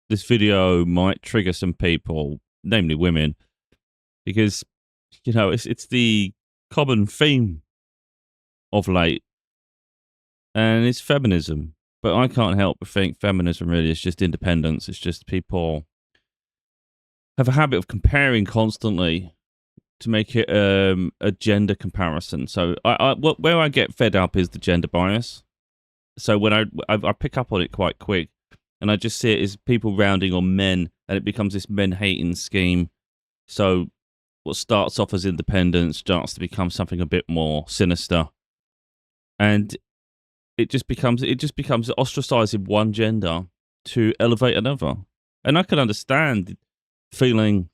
this video might trigger some people, namely women, because it's the common theme of late, and it's feminism. But I can't help but think feminism really is just independence. It's just people have a habit of comparing constantly to make it a gender comparison. So where I get fed up is the gender bias. So when I pick up on it quite quick, and I just see it as people rounding on men, and it becomes this men-hating scheme. So what starts off as independence starts to become something a bit more sinister, and it just becomes ostracizing one gender to elevate another. And I can understand feeling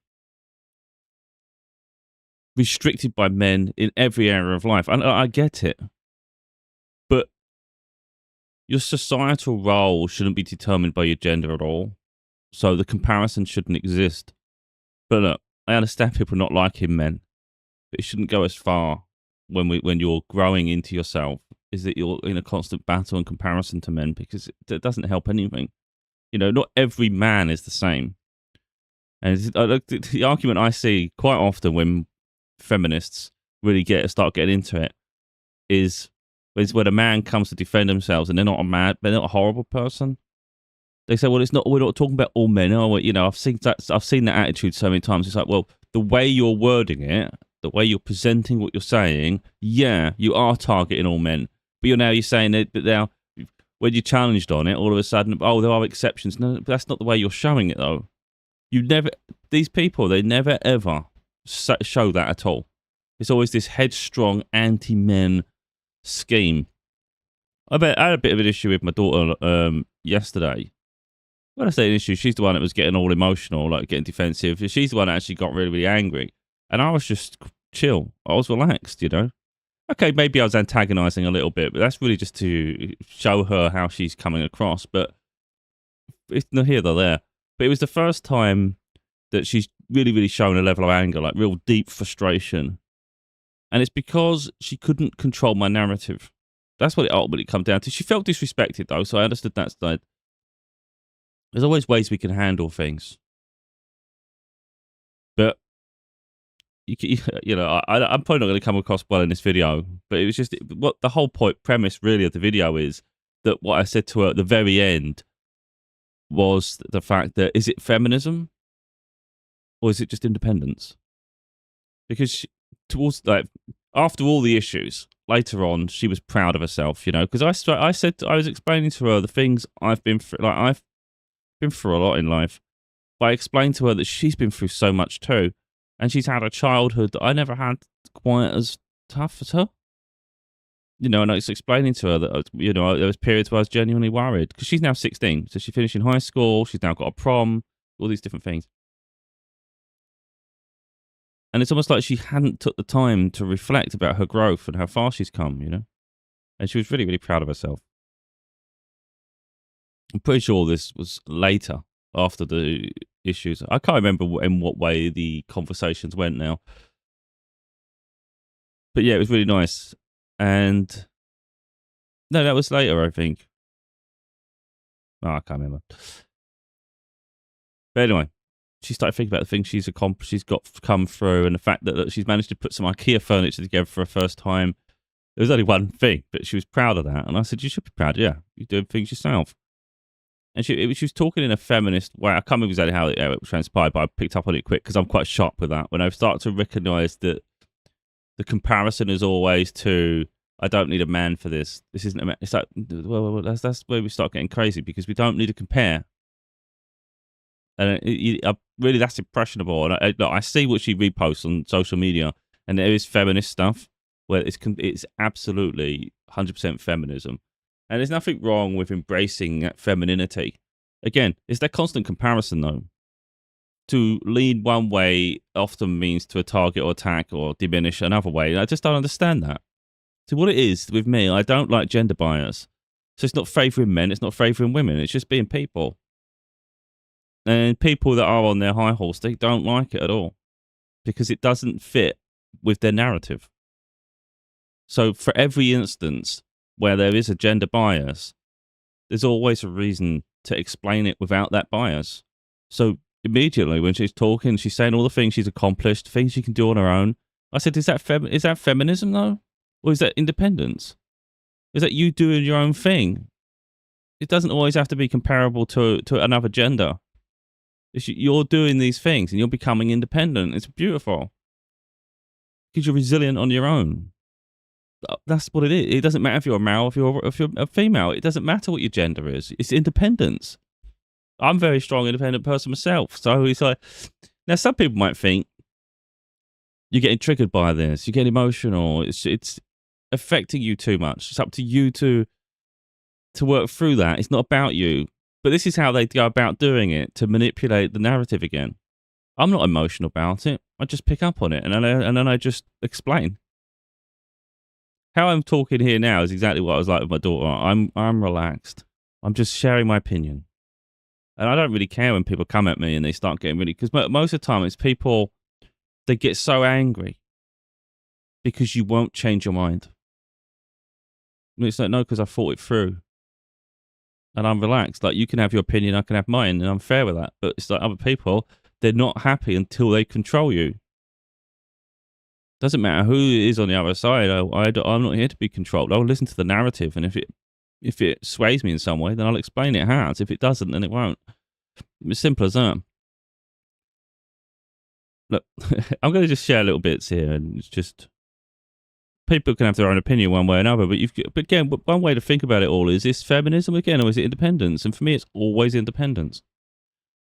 restricted by men in every area of life, and I get it. But your societal role shouldn't be determined by your gender at all, so the comparison shouldn't exist. But look, I understand people not liking men, but it shouldn't go as far when you're growing into yourself, is that you're in a constant battle and comparison to men, because it doesn't help anything. Not every man is the same. And the argument I see quite often when feminists really start getting into it is when a man comes to defend themselves and they're not a horrible person. They say, well, we're not talking about all men, are we? I've seen that attitude so many times. It's like, well, the way you're wording it, the way you're presenting what you're saying, yeah, you are targeting all men. But you're saying that now, when you're challenged on it, all of a sudden, oh, there are exceptions. No, that's not the way you're showing it, though. These people, they never ever show that at all. It's always this headstrong anti-men scheme. I had a bit of an issue with my daughter yesterday. When I say an issue, she's the one that was getting all emotional, like getting defensive. She's the one that actually got really, really angry. And I was just chill. I was relaxed, Okay, maybe I was antagonizing a little bit, but that's really just to show her how she's coming across. But it's not here nor there. But it was the first time that she's really, really shown a level of anger, like real deep frustration. And it's because she couldn't control my narrative. That's what it ultimately comes down to. She felt disrespected, though, so I understood that side. There's always ways we can handle things. But, I'm probably not going to come across well in this video, but it was just what the whole premise really of the video is, that what I said to her at the very end was the fact that, is it feminism or is it just independence? Because after all the issues, later on, she was proud of herself, because I was explaining to her the things I've been through. Like, I've been through a lot in life, but I explained to her that she's been through so much too, and she's had a childhood that I never had quite as tough as her. And I was explaining to her that, there was periods where I was genuinely worried, because she's now 16, so she's finishing high school, she's now got a prom, all these different things. And it's almost like she hadn't took the time to reflect about her growth and how far she's come, And she was really, really proud of herself. I'm pretty sure this was later, after the issues. I can't remember in what way the conversations went now. But yeah, it was really nice. And no, that was later, I think. Oh, I can't remember. But anyway, she started thinking about the things she's accomplished, she's come through, and the fact that she's managed to put some IKEA furniture together for her first time. There was only one thing, but she was proud of that. And I said, you should be proud. Yeah, you're doing things yourself. And she was talking in a feminist way. I can't remember exactly how it transpired, but I picked up on it quick because I'm quite sharp with that. When I start to recognise that the comparison is always to, I don't need a man for this. This isn't a man. It's like, well, that's where we start getting crazy, because we don't need to compare. And really, that's impressionable. And I see what she reposts on social media, and there is feminist stuff where it's absolutely 100% feminism. And there's nothing wrong with embracing femininity. Again, it's that constant comparison, though. To lean one way often means to target or attack or diminish another way. I just don't understand that. So what it is with me, I don't like gender bias. So it's not favouring men, it's not favouring women. It's just being people. And people that are on their high horse, they don't like it at all, because it doesn't fit with their narrative. So for every instance where there is a gender bias, there's always a reason to explain it without that bias. So immediately when she's talking, she's saying all the things she's accomplished, things she can do on her own. I said, is that feminism though? Or is that independence? Is that you doing your own thing? It doesn't always have to be comparable to another gender. You're doing these things and you're becoming independent. It's beautiful. Because you're resilient on your own. That's what it is. It doesn't matter if you're a male, if you're a female. It doesn't matter what your gender is. It's independence. I'm a very strong, independent person myself. So it's like, now some people might think you're getting triggered by this. You get emotional. It's affecting you too much. It's up to you to work through that. It's not about you. But this is how they go about doing it, to manipulate the narrative again. I'm not emotional about it. I just pick up on it and then I just explain. How I'm talking here now is exactly what I was like with my daughter. I'm relaxed. I'm just sharing my opinion. And I don't really care when people come at me and they start getting really... Because most of the time it's people, they get so angry because you won't change your mind. And it's like, no, because I thought it through. And I'm relaxed. Like, you can have your opinion, I can have mine, and I'm fair with that. But it's like other people, they're not happy until they control you. Doesn't matter who is on the other side. I'm not here to be controlled. I'll listen to the narrative, and if it sways me in some way, then I'll explain it has. If it doesn't, then it won't. It's simple as that. Look, I'm going to just share little bits here, and it's just... People can have their own opinion one way or another, but again, one way to think about it all is this feminism again, or is it independence? And for me, it's always independence.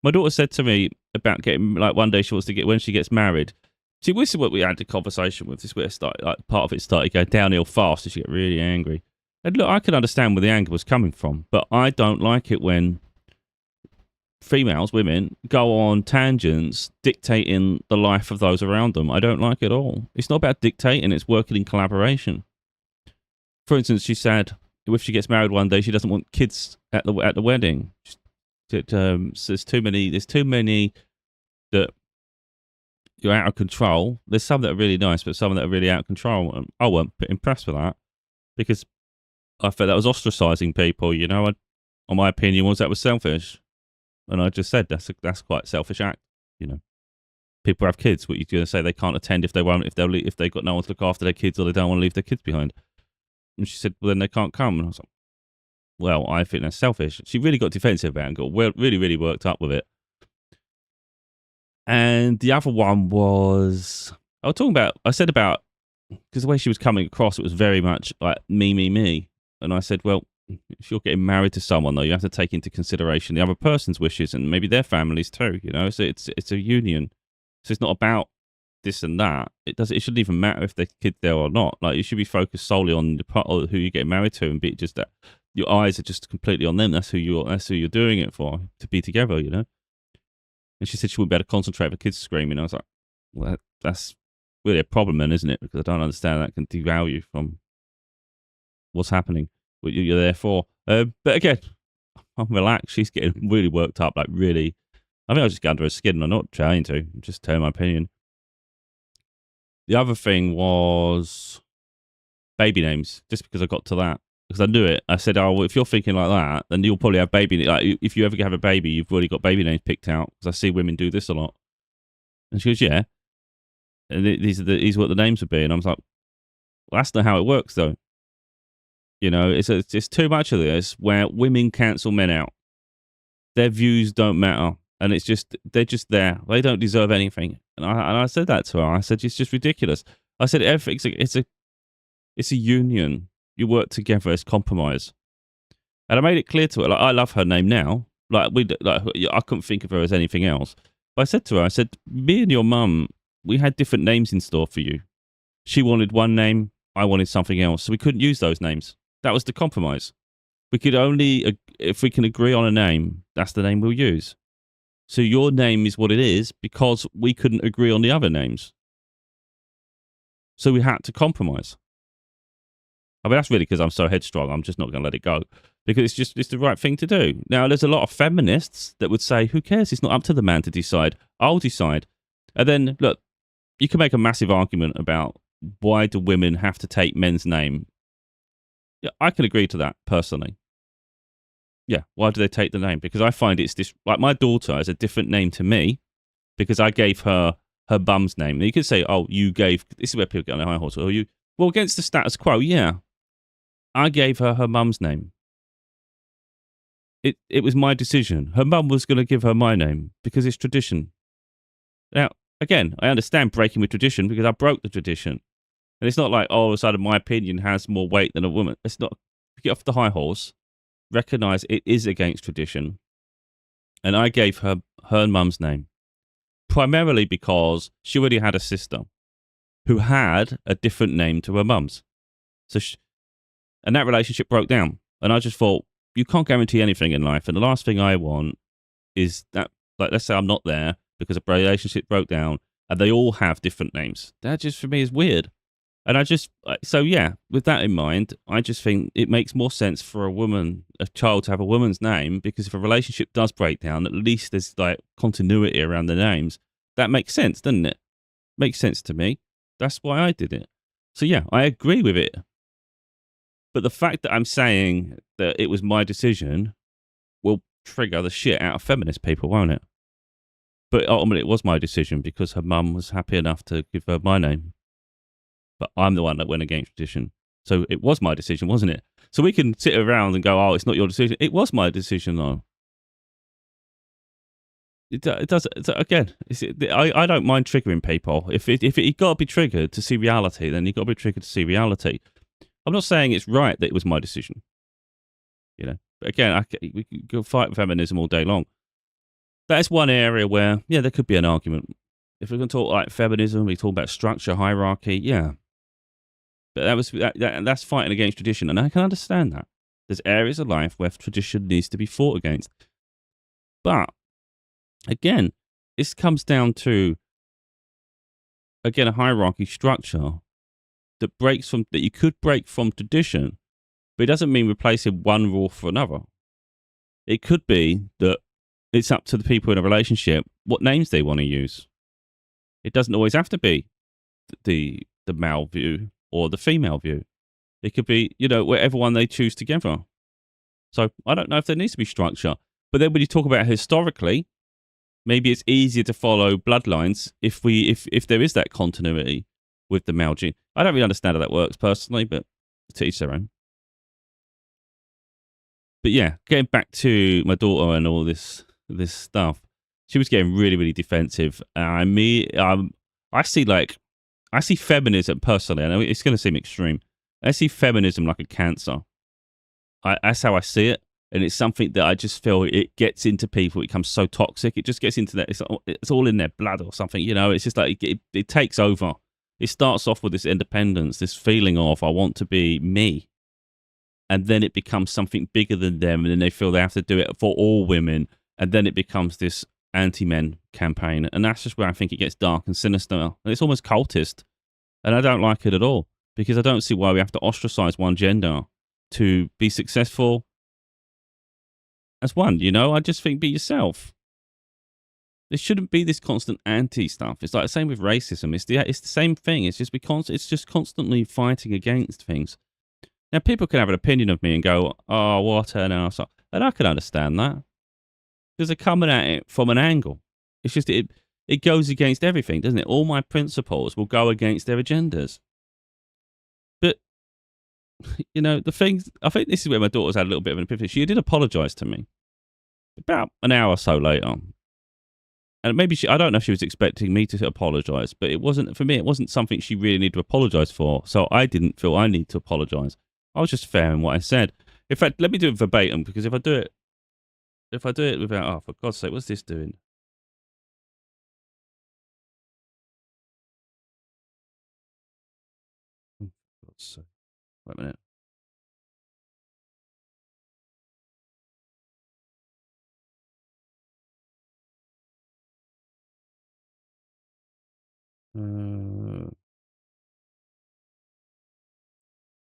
My daughter said to me about getting, like, one day she wants to get, when she gets married. See, this is what we had the conversation with. This is where it started, like, part of it started going downhill fast, and she got really angry. And look, I can understand where the anger was coming from, but I don't like it when females, women, go on tangents dictating the life of those around them. I don't like it at all. It's not about dictating, it's working in collaboration. For instance, she said if she gets married one day, she doesn't want kids at the wedding. So there's too many that you're out of control. There's some that are really nice, but some that are really out of control. And I weren't impressed with that because I felt that was ostracizing people, you know. On my opinion was that was selfish. And I just said that's quite a selfish act, you know. People have kids. What you're going to say they can't attend if they've got no one to look after their kids or they don't want to leave their kids behind. And she said, well, then they can't come. And I was like, well, I think that's selfish. She really got defensive about it and got really, really worked up with it. And the other one was I said about because the way she was coming across, it was very much like me. And I said, well, if you're getting married to someone, though, you have to take into consideration the other person's wishes and maybe their families too, you know. So it's a union. So it's not about this and that. It shouldn't even matter if the kid's there or not. Like, you should be focused solely on the part of who you get married to, and be just that your eyes are just completely on them. That's who you're doing it for, to be together, you know. And she said she wouldn't be able to concentrate if the kids screaming. I was like, well, that's really a problem then, isn't it? Because I don't understand that can derail you from what's happening. What you're there for. But again, I'm relaxed. She's getting really worked up, like really. I think I'll just get under her skin, and I'm not trying to. I'm just telling my opinion. The other thing was baby names, just because I got to that. Because I knew it. I said, oh, well, if you're thinking like that, then you'll probably have baby names. Like, if you ever have a baby, you've already got baby names picked out. Because I see women do this a lot. And she goes, yeah. And these are what the names would be. And I was like, well, that's not how it works, though. You know, it's too much of this where women cancel men out. Their views don't matter, and they're just there. They don't deserve anything. And I said that to her. I said it's just ridiculous. I said it's a union. You work together. It's compromise. And I made it clear to her. Like, I love her name now. I couldn't think of her as anything else. But I said to her, I said, me and your mum, we had different names in store for you. She wanted one name. I wanted something else. So we couldn't use those names. That was the compromise. We could only, if we can agree on a name, that's the name we'll use. So your name is what it is because we couldn't agree on the other names. So we had to compromise. I mean, that's really because I'm so headstrong. I'm just not going to let it go because it's the right thing to do. Now, there's a lot of feminists that would say, who cares? It's not up to the man to decide. I'll decide. And then, look, you can make a massive argument about why do women have to take men's name. Yeah, I can agree to that personally. Yeah. Why do they take the name? Because I find it's this, like my daughter has a different name to me because I gave her her bum's name. And you could say, oh, you gave, this is where people get on their high horse. Oh, you, well, against the status quo, yeah. I gave her her mum's name. It was my decision. Her mum was going to give her my name because it's tradition. Now, again, I understand breaking with tradition because I broke the tradition. And it's not like, oh, all of a sudden my opinion has more weight than a woman. It's not, get off the high horse, recognize it is against tradition. And I gave her her mum's name primarily because she already had a sister who had a different name to her mum's. So, and that relationship broke down. And I just thought, you can't guarantee anything in life. And the last thing I want is that, like, let's say I'm not there because a relationship broke down and they all have different names. That just for me is weird. And I just, so yeah, with that in mind, I just think it makes more sense for a woman, a child to have a woman's name, because if a relationship does break down, at least there's like continuity around the names. That makes sense, doesn't it? Makes sense to me. That's why I did it. So yeah, I agree with it. But the fact that I'm saying that it was my decision will trigger the shit out of feminist people, won't it? But ultimately, it was my decision because her mum was happy enough to give her my name. But I'm the one that went against tradition. So it was my decision, wasn't it? So we can sit around and go, oh, it's not your decision. It was my decision, though. It does, again, I don't mind triggering people. If you got to be triggered to see reality, then you got to be triggered to see reality. I'm not saying it's right that it was my decision. You know, but again, we could go fight feminism all day long. That's one area where, yeah, there could be an argument. If we're going to talk like feminism, we talk about structure, hierarchy, yeah. But that's fighting against tradition, and I can understand that. There's areas of life where tradition needs to be fought against. But, again, this comes down to, again, a hierarchy structure that you could break from tradition, but it doesn't mean replacing one rule for another. It could be that it's up to the people in a relationship what names they want to use. It doesn't always have to be the male view or the female view. It could be, whatever one they choose together. So I don't know if there needs to be structure. But then when you talk about historically, maybe it's easier to follow bloodlines if there is that continuity with the male gene. I don't really understand how that works personally, but to each their own. But yeah, getting back to my daughter and all this stuff, she was getting really, really defensive. I see feminism personally. I know it's going to seem extreme. I see feminism like a cancer. That's how I see it, and it's something that I just feel it gets into people. It becomes so toxic. It just gets into that. It's all in their blood or something. It's just like it takes over. It starts off with this independence, this feeling of I want to be me, and then it becomes something bigger than them, and then they feel they have to do it for all women, and then it becomes this anti-men campaign, and that's just where I think it gets dark and sinister, and it's almost cultist, and I don't like it at all, because I don't see why we have to ostracize one gender to be successful as one, I just think be yourself. There shouldn't be this constant anti stuff. It's like the same with racism. It's the same thing. It's just constantly fighting against things. Now, people can have an opinion of me and go, oh, what an arsehole. And I can understand that. Because they're coming at it from an angle. It's just, it goes against everything, doesn't it? All my principles will go against their agendas. But, the things, I think this is where my daughter's had a little bit of an epiphany. She did apologise to me about an hour or so later. And maybe I don't know if she was expecting me to apologise, but for me, it wasn't something she really needed to apologise for. So I didn't feel I need to apologise. I was just fair in what I said. In fact, let me do it verbatim, because if I do it without, oh, for God's sake, what's this doing? Oh, for God's sake. Wait a minute.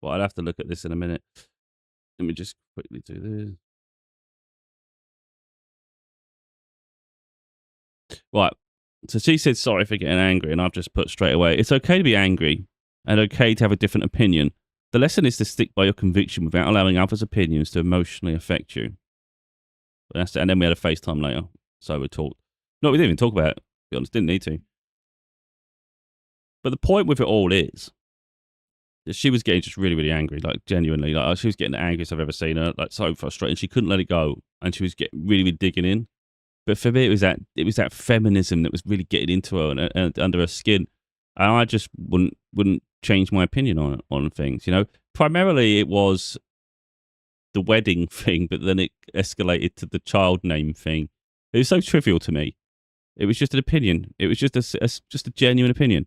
Well, I'll have to look at this in a minute. Let me just quickly do this. Right. So she said sorry for getting angry, and I've just put straight away, it's okay to be angry and okay to have a different opinion. The lesson is to stick by your conviction without allowing others' opinions to emotionally affect you. And then we had a FaceTime later. So we talked. No, we didn't even talk about it, to be honest. Didn't need to. But the point with it all is that she was getting just really, really angry, like genuinely. Like she was getting the angriest I've ever seen her, like so frustrated. She couldn't let it go. And she was getting really, really digging in. But for me, it was that feminism that was really getting into her and under her skin. And I just wouldn't change my opinion on things, you know. Primarily, it was the wedding thing, but then it escalated to the child name thing. It was so trivial to me. It was just an opinion. It was just a genuine opinion,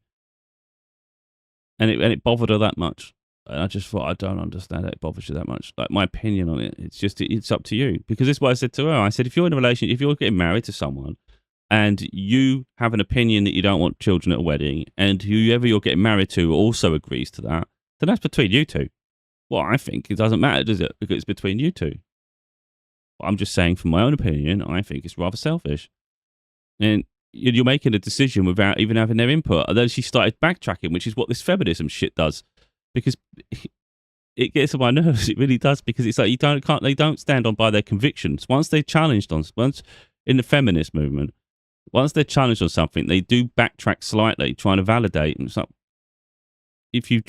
and it bothered her that much. And I just thought, I don't understand how it bothers you that much. Like, my opinion on it, it's up to you. Because this is what I said to her. I said, if you're in a relationship, if you're getting married to someone, and you have an opinion that you don't want children at a wedding, and whoever you're getting married to also agrees to that, then that's between you two. Well, I think it doesn't matter, does it? Because it's between you two. I'm just saying, from my own opinion, I think it's rather selfish. And you're making a decision without even having their input. And then she started backtracking, which is what this feminism shit does. Because it gets on my nerves. It really does. Because it's like they don't stand on by their convictions. Once they're challenged once in the feminist movement, once they're challenged on something, they do backtrack slightly, trying to validate. And it's like, if you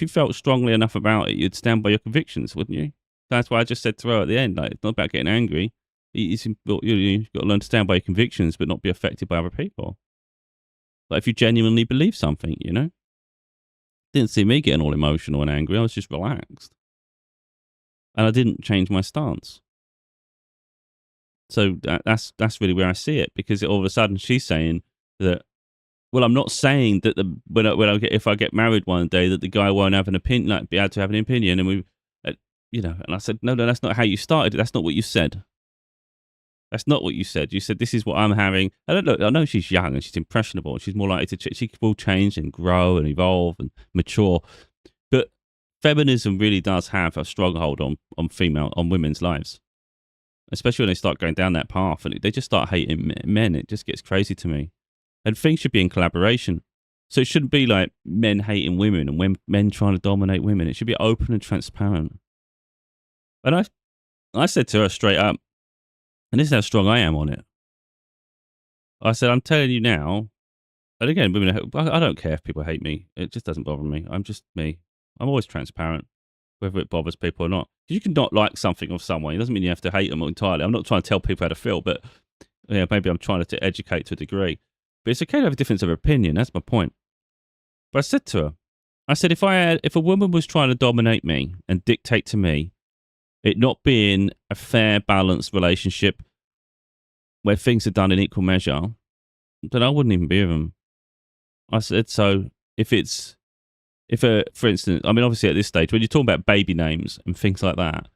felt strongly enough about it, you'd stand by your convictions, wouldn't you? That's why I just said to her at the end, like, it's not about getting angry. You've got to learn to stand by your convictions, but not be affected by other people. Like, if you genuinely believe something, you know? Didn't see me getting all emotional and angry. I was just relaxed. And I didn't change my stance. So that's really where I see it, because all of a sudden she's saying that, well, I'm not saying that if I get married one day that the guy won't have an opinion, like be able to have an opinion, and and I said, no, that's not how you started. That's not what you said. That's not what you said. You said, this is what I'm having. I know she's young and she's impressionable and she's more likely to, she will change and grow and evolve and mature. But feminism really does have a stronghold on women's lives, especially when they start going down that path and they just start hating men. It just gets crazy to me. And things should be in collaboration. So it shouldn't be like men hating women and men trying to dominate women. It should be open and transparent. And I said to her straight up, and this is how strong I am on it. I said, I'm telling you now, and again, women, I don't care if people hate me. It just doesn't bother me. I'm just me. I'm always transparent, whether it bothers people or not. You can not like something of someone. It doesn't mean you have to hate them entirely. I'm not trying to tell people how to feel, but maybe I'm trying to educate to a degree. But it's okay to have a difference of opinion. That's my point. But I said to her, if a woman was trying to dominate me and dictate to me, it not being a fair, balanced relationship where things are done in equal measure, then I wouldn't even be with them. I said, so for instance, I mean, obviously at this stage, when you're talking about baby names and things like that,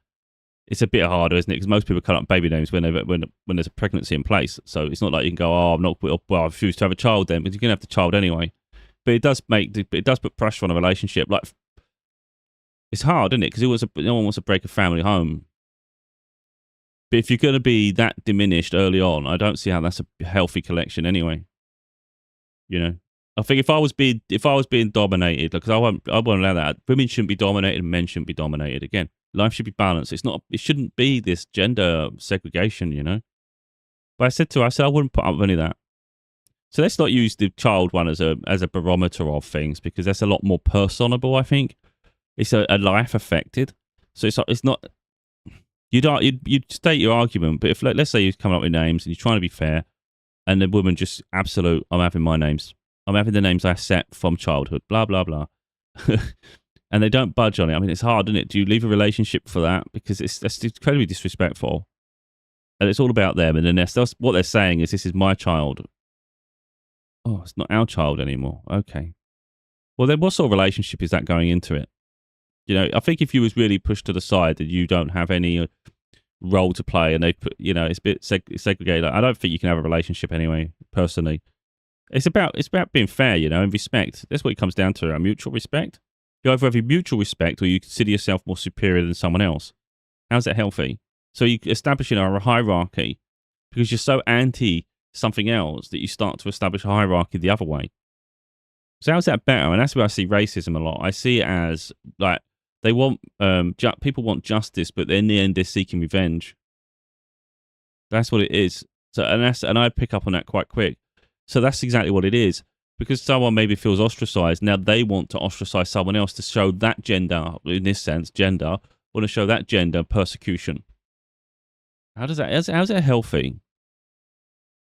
it's a bit harder, isn't it? Because most people come up with baby names when there's a pregnancy in place. So it's not like you can go, I refuse to have a child then, but you can have the child anyway. But it does put pressure on a relationship. Like, it's hard, isn't it? Because no one wants to break a family home. But if you're going to be that diminished early on, I don't see how that's a healthy collection anyway. You know, I think if I was being dominated, because I won't allow that. Women shouldn't be dominated, and men shouldn't be dominated. Again, life should be balanced. It shouldn't be this gender segregation, you know. But I said to her, I wouldn't put up with any of that. So let's not use the child one as a barometer of things, because that's a lot more personable, I think. It's a life affected. So it's not. You'd state your argument, but if let's say you're coming up with names and you're trying to be fair, and the woman just absolute, I'm having my names. I'm having the names I set from childhood, blah, blah, blah. And they don't budge on it. I mean, it's hard, isn't it? Do you leave a relationship for that? Because that's incredibly disrespectful. And it's all about them. And then that's what they're saying is, this is my child. Oh, it's not our child anymore. Okay. Well, then what sort of relationship is that going into it? You know, I think if you was really pushed to the side that you don't have any role to play, and they put, it's a bit segregated. I don't think you can have a relationship anyway, personally. It's about being fair, and respect. That's what it comes down to, a mutual respect. You either have a mutual respect or you consider yourself more superior than someone else. How's that healthy? So you establishing a hierarchy because you're so anti something else that you start to establish a hierarchy the other way. So how's that better? And that's where I see racism a lot. I see it as like, they want people want justice, but in the end they're seeking revenge. That's what it is. So, and I pick up on that quite quick. So that's exactly what it is. Because someone maybe feels ostracized, now they want to ostracize someone else to show that gender, in this sense, gender, want to show that gender persecution. How's it healthy?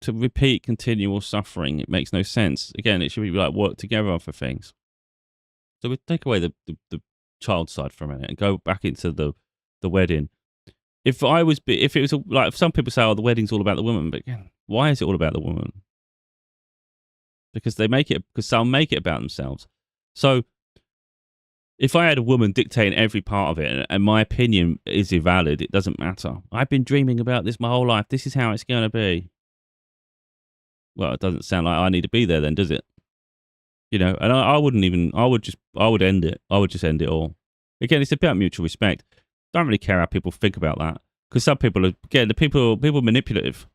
To repeat continual suffering, it makes no sense. Again, it should be like work together for things. So we take away the child side for a minute and go back into the wedding. If it was like some people say, oh, the wedding's all about the woman, but again, why is it all about the woman? Because some make it about themselves. So if I had a woman dictating every part of it and my opinion is invalid, it doesn't matter. I've been dreaming about this my whole life. This is how it's going to be. Well, it doesn't sound like I need to be there then, does it? You know, and I would end it. I would just end it all. Again, it's about mutual respect. Don't really care how people think about that. Because some people are, again, people are manipulative.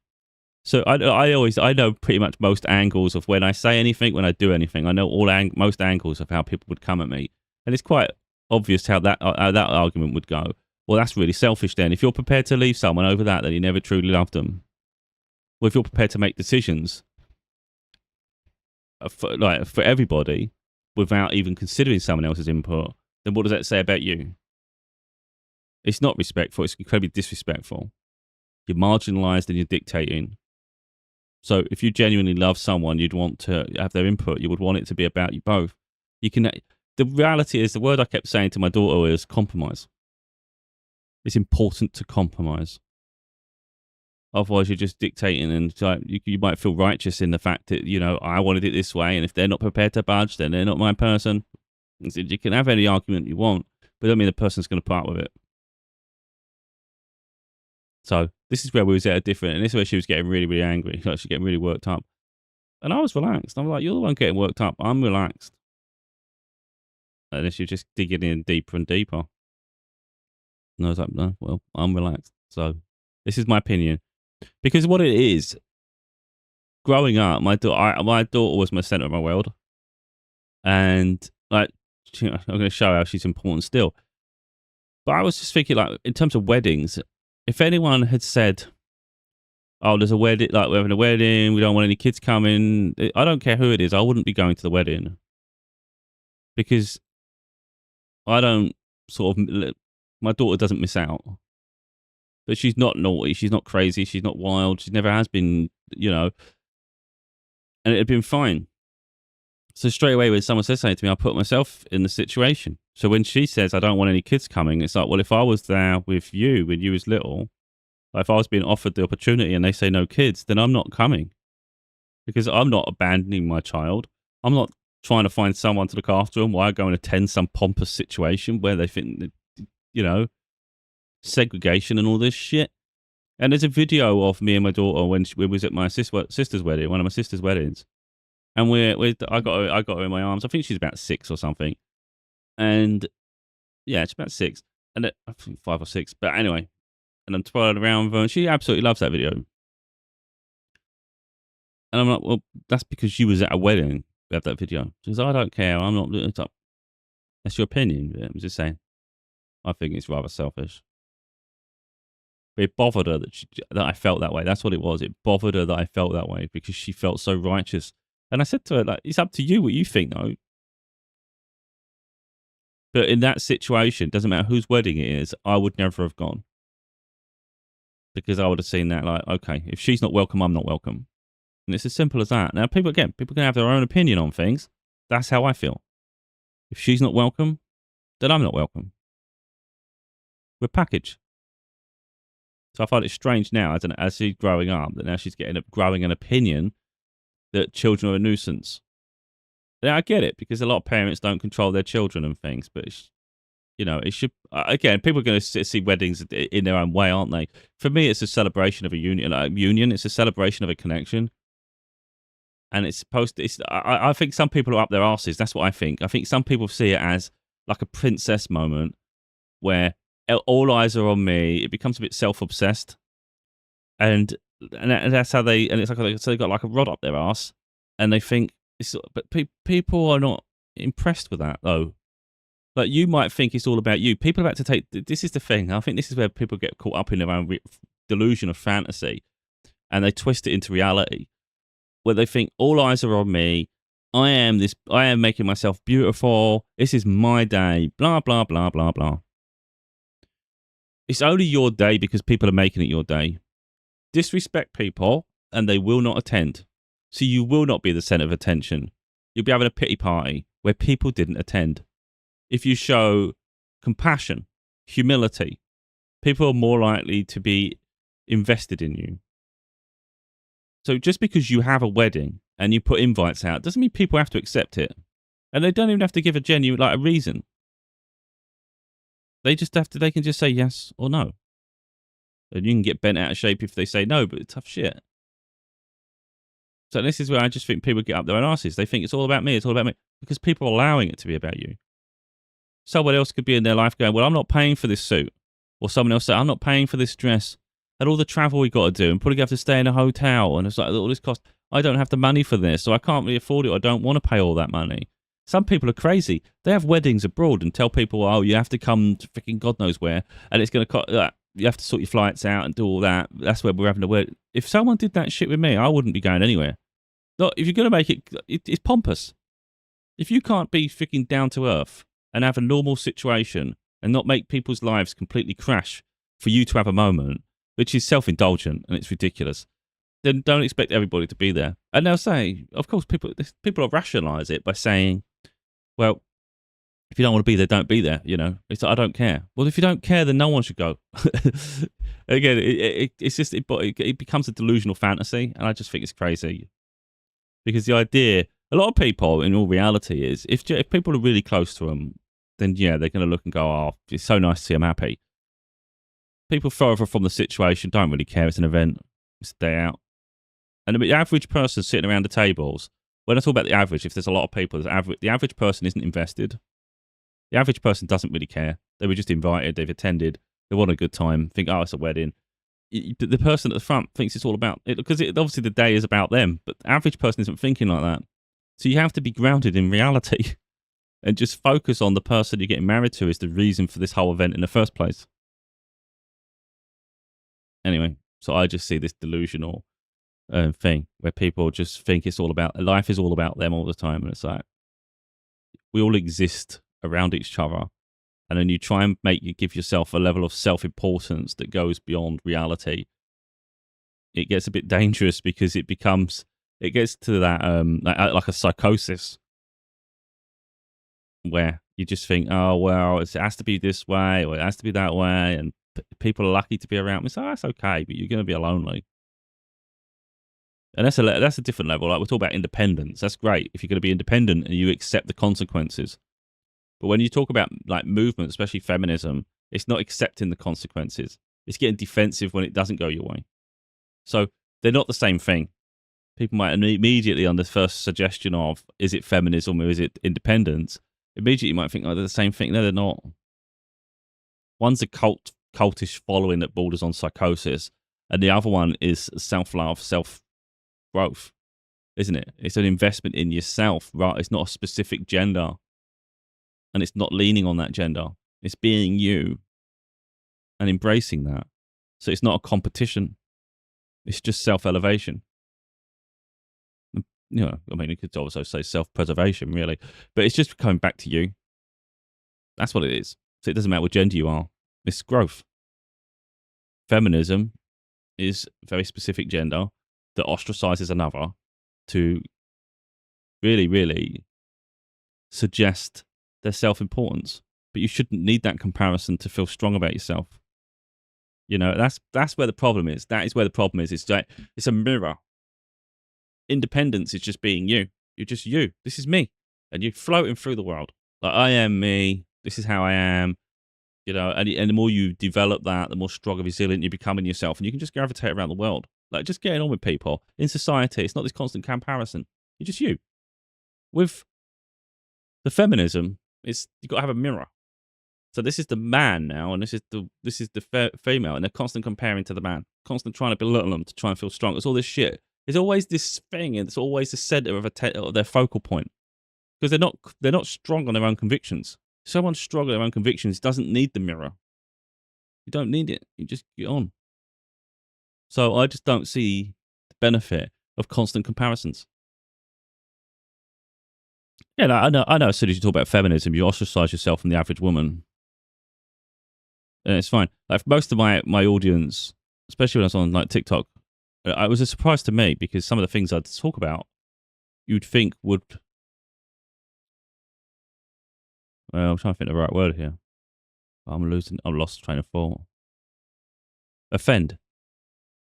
So I know pretty much most angles of when I say anything, when I do anything. I know most angles of how people would come at me. And it's quite obvious how that argument would go. Well, that's really selfish then. If you're prepared to leave someone over that, then you never truly loved them. Well, if you're prepared to make decisions for everybody without even considering someone else's input, then what does that say about you? It's not respectful. It's incredibly disrespectful. You're marginalized and you're dictating. So if you genuinely love someone, you'd want to have their input. You would want it to be about you both. The reality is, the word I kept saying to my daughter is compromise. It's important to compromise. Otherwise, you're just dictating, and you might feel righteous in the fact that, you know, I wanted it this way, and if they're not prepared to budge, then they're not my person. And so you can have any argument you want, but it doesn't mean the person's going to put up with it. So this is where we was at a different, and this is where she was getting really, really angry. Like, she's getting really worked up. And I was relaxed. I'm like, you're the one getting worked up. I'm relaxed. And then she was just digging in deeper and deeper. And I was like, no, well, I'm relaxed. So this is my opinion. Because what it is, growing up, my daughter was my center of my world. And like, I'm going to show how she's important still. But I was just thinking, like, in terms of weddings, if anyone had said, oh, there's a wedding, like, we're having a wedding, we don't want any kids coming, I don't care who it is, I wouldn't be going to the wedding. Because I don't my daughter doesn't miss out. But she's not naughty, she's not crazy, she's not wild, she never has been, you know, and it had been fine. So straight away when someone says something to me, I put myself in the situation. So when she says, I don't want any kids coming, it's like, well, if I was there with you when you was little, if I was being offered the opportunity and they say no kids, then I'm not coming. Because I'm not abandoning my child. I'm not trying to find someone to look after them while I go and attend some pompous situation where they think, you know, segregation and all this shit. And there's a video of me and my daughter when we was at my sister's wedding, one of my sister's weddings. And I got her in my arms. I think she's about 6 or something. And yeah, she's about 6. And I think 5 or 6. But anyway, and I'm twirling around with her, and she absolutely loves that video. And I'm like, well, that's because you was at a wedding. We have that video. She says, I don't care. I'm not. It's up. That's your opinion. I'm just saying. I think it's rather selfish. But it bothered her that I felt that way. That's what it was. It bothered her that I felt that way because she felt so righteous. And I said to her, like, it's up to you what you think, though. But in that situation, doesn't matter whose wedding it is, I would never have gone. Because I would have seen that, like, okay, if she's not welcome, I'm not welcome. And it's as simple as that. Now, people can have their own opinion on things. That's how I feel. If she's not welcome, then I'm not welcome. We're packaged. So I find it strange now, as she's growing up, that now she's growing an opinion that children are a nuisance. Now, I get it, because a lot of parents don't control their children and things, but, it should, again, people are going to see weddings in their own way, aren't they? For me, it's a celebration of a union. It's a celebration of a connection. And it's supposed to, I think some people are up their arses. That's what I think. I think some people see it as like a princess moment where all eyes are on me. It becomes a bit self-obsessed. And that's how it's like, so they've got like a rod up their arse and they think, but people are not impressed with that though. Like, you might think it's all about you. People are about to this is the thing. I think this is where people get caught up in their own delusion of fantasy, and they twist it into reality, where they think all eyes are on me. I am making myself beautiful. This is my day. Blah, blah, blah, blah, blah. It's only your day because people are making it your day. Disrespect people and they will not attend. So you will not be the center of attention. You'll be having a pity party where people didn't attend. If you show compassion, humility, people are more likely to be invested in you. So just because you have a wedding and you put invites out doesn't mean people have to accept it. And they don't even have to give a genuine, a reason. They can just say yes or no. And you can get bent out of shape if they say no, but it's tough shit. So this is where I just think people get up their own asses. They think it's all about me, because people are allowing it to be about you. Someone else could be in their life going, well, I'm not paying for this suit. Or someone else say, I'm not paying for this dress. And all the travel we got to do, and probably have to stay in a hotel, and it's like all this cost. I don't have the money for this, so I can't really afford it. I don't want to pay all that money. Some people are crazy. They have weddings abroad and tell people, oh, you have to come to freaking God knows where, and it's going to cost. You have to sort your flights out and do all that. That's where we're having a wedding. If someone did that shit with me, I wouldn't be going anywhere. Not if you're going to make it's pompous. If you can't be freaking down to earth and have a normal situation and not make people's lives completely crash for you to have a moment, which is self-indulgent and it's ridiculous, then don't expect everybody to be there. And they'll say, of course, people will rationalize it by saying, well, if you don't want to be there, don't be there. It's like, I don't care. Well, if you don't care, then no one should go. Again, it becomes a delusional fantasy, and I just think it's crazy. Because the idea, a lot of people, in all reality, is if people are really close to them, then yeah, they're going to look and go, oh, it's so nice to see them happy. People further from the situation don't really care. It's an event. It's a day out. And the average person sitting around the tables, when I talk about the average, if there's a lot of people, the average person isn't invested. The average person doesn't really care. They were just invited. They've attended. They want a good time. Think, oh, it's a wedding. The person at the front thinks it's all about it because obviously the day is about them. But the average person isn't thinking like that. So you have to be grounded in reality and just focus on the person you're getting married to is the reason for this whole event in the first place. Anyway, so I just see this delusional thing where people just think it's all about life is all about them all the time, and it's like we all exist around each other, and then you try and give yourself a level of self-importance that goes beyond reality. It gets a bit dangerous because it gets to that like a psychosis where you just think, oh well, it has to be this way or it has to be that way, and people are lucky to be around me, so that's okay, but you're going to be lonely. And that's a different level. Like we're talking about independence. That's great if you're going to be independent and you accept the consequences. But when you talk about like movement, especially feminism, it's not accepting the consequences. It's getting defensive when it doesn't go your way. So they're not the same thing. People might immediately, on the first suggestion of is it feminism or is it independence, immediately might think, oh, they're the same thing. No, they're not. One's a cultish following that borders on psychosis, and the other one is self-love, self-growth, isn't it? It's an investment in yourself, right? It's not a specific gender, and it's not leaning on that gender. It's being you and embracing that. So it's not a competition. It's just self-elevation. I mean, you could also say self-preservation, really, but it's just coming back to you. That's what it is. So it doesn't matter what gender you are. It's growth. Feminism is a very specific gender that ostracizes another to really, really suggest their self-importance. But you shouldn't need that comparison to feel strong about yourself. That's where the problem is. That is where the problem is. It's a mirror. Independence is just being you. You're just you. This is me. And you're floating through the world. Like, I am me. This is how I am. And the more you develop that, the more strong and resilient you become in yourself. And you can just gravitate around the world. Like, just getting on with people. In society, it's not this constant comparison. You're just you. With the feminism, you've got to have a mirror. So this is the man now, and this is the female, and they're constant comparing to the man. Constant trying to belittle them to try and feel strong. It's all this shit. There's always this thing, and it's always the center of their focal point. Because they're not strong on their own convictions. Someone strong on their own convictions doesn't need the mirror. You don't need it. You just get on. So I just don't see the benefit of constant comparisons. Yeah, no, I know. As soon as you talk about feminism, you ostracize yourself from the average woman, and it's fine. Like most of my audience, especially when I was on like TikTok, it was a surprise to me because some of the things I'd talk about, you'd think would. Well, I'm trying to think of the right word here. I'm lost train of thought. Offend.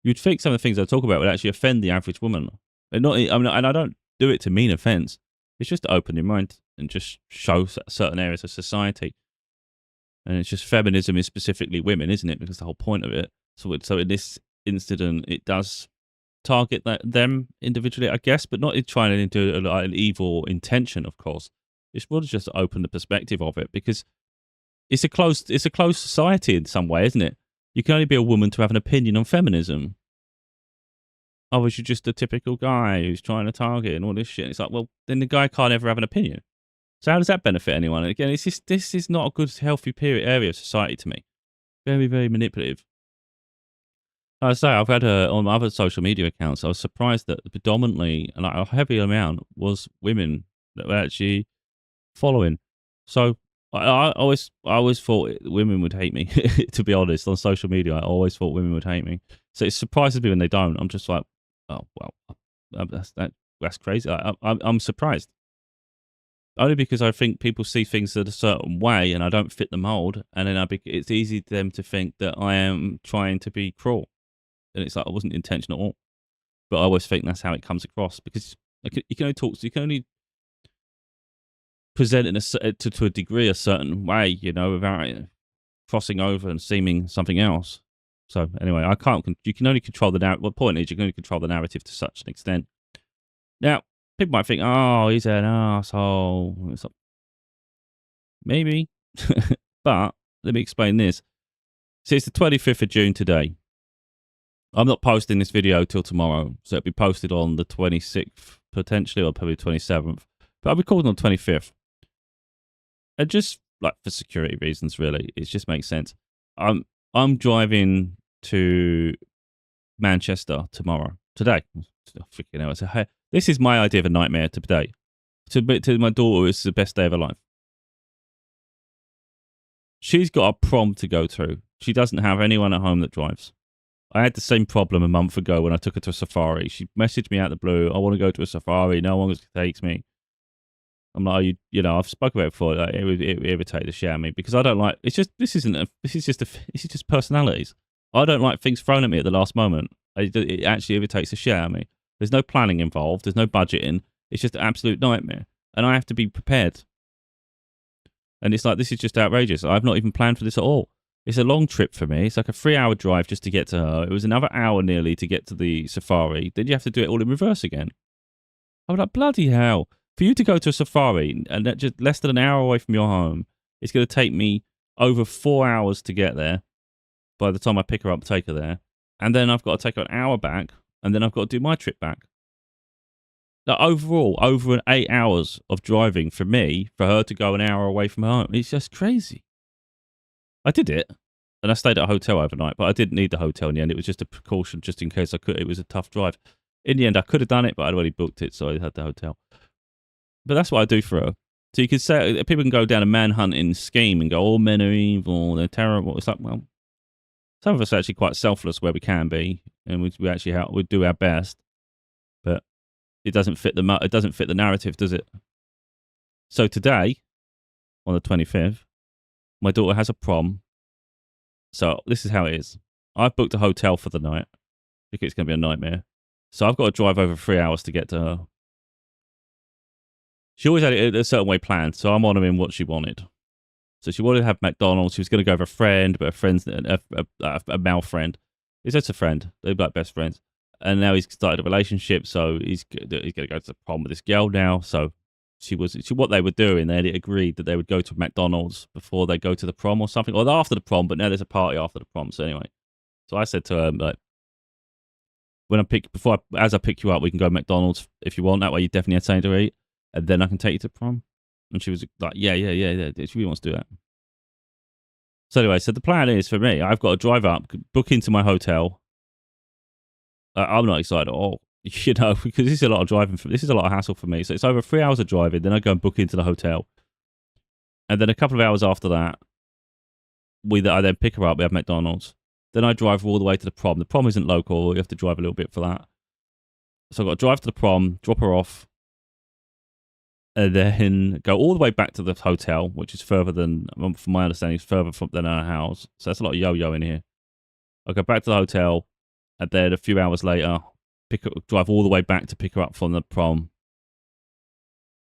You'd think some of the things I talk about would actually offend the average woman. And not, I mean, and I don't do it to mean offense. It's just to open your mind and just show certain areas of society. And it's just feminism is specifically women, isn't it? Because the whole point of it. So in this incident, it does target them individually, I guess, but not in trying to do an evil intention, of course. It's more just to open the perspective of it because it's a closed society in some way, isn't it? You can only be a woman to have an opinion on feminism. Otherwise, you're just a typical guy who's trying to target and all this shit. It's like, well, then the guy can't ever have an opinion. So how does that benefit anyone? And again, this is not a good, healthy area of society to me. Very, very manipulative. Like I say, I've had on my other social media accounts, I was surprised that predominantly, like a heavy amount, was women that were actually following. So I always thought women would hate me. To be honest, on social media, I always thought women would hate me. So it surprises me when they don't. I'm just like, oh well, that's crazy. I'm surprised. Only because I think people see things a certain way, and I don't fit the mold, and then it's easy for them to think that I am trying to be cruel, and it's like I wasn't intentional at all. But I always think that's how it comes across because you can only present in to a degree a certain way, you know, without crossing over and seeming something else. So anyway, you can only control the narrative. What point is you can only control the narrative to such an extent. Now, people might think, oh, he's an asshole. It's like, maybe. But let me explain this. See, it's the 25th of June today. I'm not posting this video till tomorrow. So it'll be posted on the 26th, potentially, or probably 27th. But I'll be recording on the 25th. And just like for security reasons, really, it just makes sense. I'm driving to Manchester today. Freaking hell! So, hey, this is my idea of a nightmare today. To my daughter, it's the best day of her life. She's got a prom to go to. She doesn't have anyone at home that drives. I had the same problem a month ago when I took her to a safari. She messaged me out of the blue. I want to go to a safari. No one takes me. I'm like, you know, I've spoken about it before. Like, it would irritate the shit out of me because I don't like. It's just this is just personalities. I don't like things thrown at me at the last moment. It actually irritates the shit out of me. There's no planning involved. There's no budgeting. It's just an absolute nightmare, and I have to be prepared. And it's like this is just outrageous. I've not even planned for this at all. It's a long trip for me. It's like a 3-hour drive just to get to her. It was another hour nearly to get to the safari. Then you have to do it all in reverse again. I was like, bloody hell. For you to go to a safari and that's just less than an hour away from your home, it's going to take me over 4 hours to get there by the time I pick her up and take her there. And then I've got to take her an hour back, and then I've got to do my trip back. Now, overall, over 8 hours of driving for me, for her to go an hour away from home, it's just crazy. I did it, and I stayed at a hotel overnight, but I didn't need the hotel in the end. It was just a precaution, just in case I could. It was a tough drive. In the end, I could have done it, but I'd already booked it, so I had the hotel. But that's what I do for her. So you could say, people can go down a manhunting scheme and go, all men are evil, they're terrible. It's like, well, some of us are actually quite selfless where we can be, and we actually we do our best, but it doesn't fit the narrative, does it? So today, on the 25th, my daughter has a prom. So this is how it is. I've booked a hotel for the night because it's going to be a nightmare. So I've got to drive over 3 hours to get to her. She always had it a certain way planned, so I'm honouring what she wanted. So she wanted to have McDonald's. She was going to go with a friend, but a friend's a male friend. He's just a friend. They're like best friends. And now he's started a relationship, so he's going to go to the prom with this girl now. So what they were doing, they had agreed that they would go to McDonald's before they go to the prom or something, or after the prom, but now there's a party after the prom. So anyway, so I said to her, like, as I pick you up, we can go to McDonald's if you want. That way you definitely had something to eat, and then I can take you to prom. And she was like, yeah. She really wants to do that. So anyway, so the plan is for me, I've got to drive up, book into my hotel, I'm not excited at all. You know, because this is a lot of driving. This is a lot of hassle for me. So it's over 3 hours of driving. Then I go and book into the hotel, and then a couple of hours after that, I then pick her up. We have McDonald's. Then I drive all the way to the prom. The prom isn't local. You have to drive a little bit for that. So I've got to drive to the prom, drop her off, and then go all the way back to the hotel, which is further than, from my understanding, is further than our house. So that's a lot of yo-yo in here. I'll go back to the hotel, and then a few hours later, drive all the way back to pick her up from the prom.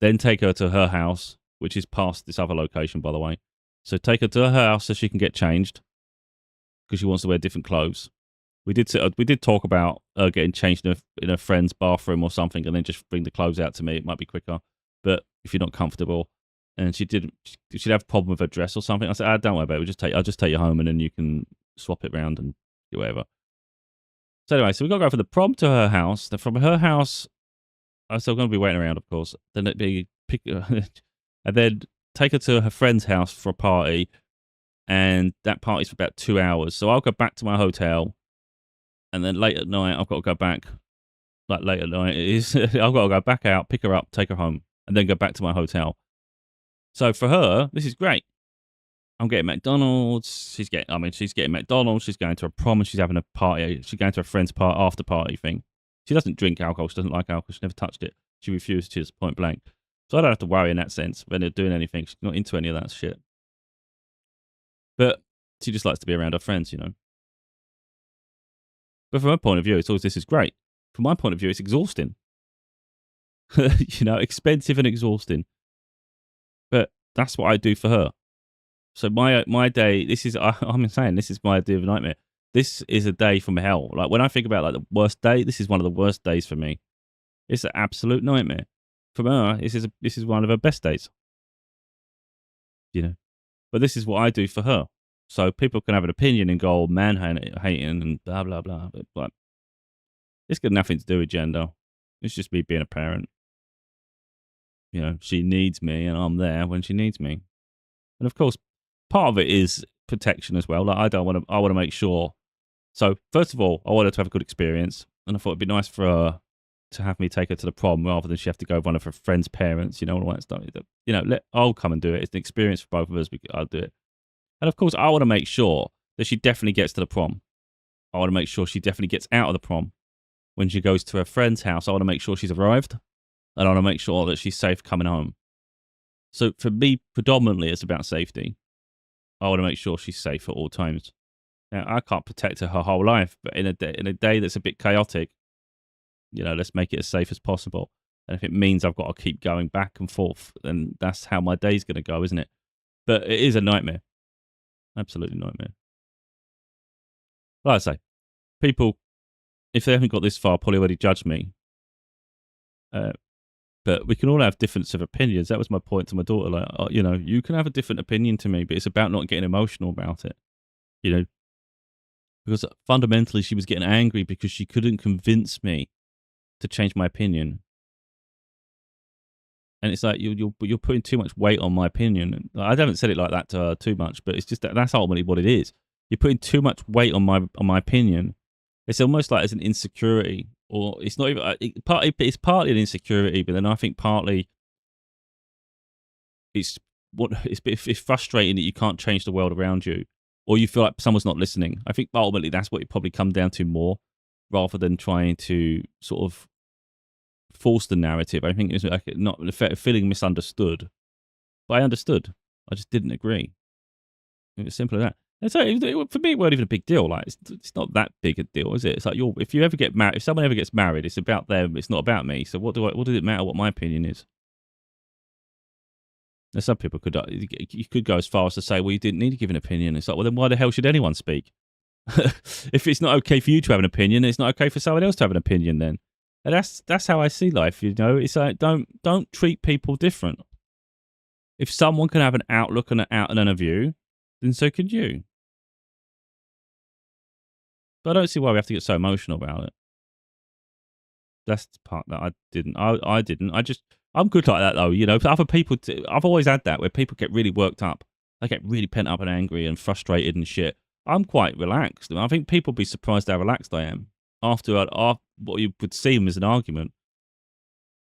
Then take her to her house, which is past this other location, by the way. So take her to her house so she can get changed, because she wants to wear different clothes. We did talk about getting changed in a friend's bathroom or something, and then just bring the clothes out to me. It might be quicker, but if you're not comfortable, and she'd have a problem with her dress or something. I said, don't worry about it. I'll just take you home, and then you can swap it around and do whatever. So anyway, so we got to go from the prom to her house. Then from her house, I'm still going to be waiting around, of course. Then it'd be and then take her to her friend's house for a party, and that party's for about 2 hours. So I'll go back to my hotel, and then late at night I've got to go back. Like late at night, I've got to go back out, pick her up, take her home, and then go back to my hotel. So for her, this is great. I'm getting McDonald's. She's getting McDonald's. She's going to a prom and she's having a party. She's going to a friend's after party thing. She doesn't drink alcohol. She doesn't like alcohol. She never touched it. She refused to, point blank. So I don't have to worry in that sense when they're doing anything. She's not into any of that shit. But she just likes to be around her friends, you know. But from her point of view, this is great. From my point of view, it's exhausting. You know, expensive and exhausting. But that's what I do for her. So my day, I'm saying this is my idea of a nightmare. This is a day from hell. Like when I think about like the worst day, this is one of the worst days for me. It's an absolute nightmare. For her, this is one of her best days. You know, but this is what I do for her. So people can have an opinion and go, man hating and blah blah blah. But it's got nothing to do with gender. It's just me being a parent. You know, she needs me, and I'm there when she needs me. And of course, part of it is protection as well. Like I want to make sure. So first of all, I want her to have a good experience, and I thought it'd be nice for her to have me take her to the prom rather than she have to go with one of her friends' parents. You know, all that stuff. You know, I'll come and do it. It's an experience for both of us. I'll do it. And of course, I want to make sure that she definitely gets to the prom. I want to make sure she definitely gets out of the prom. When she goes to her friend's house, I want to make sure she's arrived. And I want to make sure that she's safe coming home. So for me, predominantly, it's about safety. I want to make sure she's safe at all times. Now, I can't protect her whole life, but in a day that's a bit chaotic, you know, let's make it as safe as possible. And if it means I've got to keep going back and forth, then that's how my day's going to go, isn't it? But it is a nightmare. Absolutely nightmare. Like I say, people, if they haven't got this far, probably already judged me. But we can all have difference of opinions. That was my point to my daughter. Like, you know, you can have a different opinion to me, but it's about not getting emotional about it. You know, because fundamentally she was getting angry because she couldn't convince me to change my opinion. And it's like you're putting too much weight on my opinion. I haven't said it like that to her too much, but it's just that's ultimately what it is. You're putting too much weight on my opinion. It's almost like it's an insecurity, or it's not even. It's partly an insecurity, but then I think partly it's frustrating that you can't change the world around you, or you feel like someone's not listening. I think ultimately that's what it probably comes down to more, rather than trying to sort of force the narrative. I think it's like not feeling misunderstood, but I understood. I just didn't agree. It was simple as that. And so for me, it wasn't even a big deal. Like it's not that big a deal, is it? It's like if you ever get married, if someone ever gets married, it's about them. It's not about me. So what does it matter what my opinion is? And some people you could go as far as to say, well, you didn't need to give an opinion. It's like, well, then why the hell should anyone speak? If it's not okay for you to have an opinion, it's not okay for someone else to have an opinion. Then, and that's how I see life. You know, it's like don't treat people different. If someone can have an outlook and a view, then so can you. But I don't see why we have to get so emotional about it. That's the part that I didn't. I didn't. I'm good like that though. You know, other people. I've always had that where people get really worked up. They get really pent up and angry and frustrated and shit. I'm quite relaxed. I think people be surprised how relaxed I am. after what you would seem as an argument,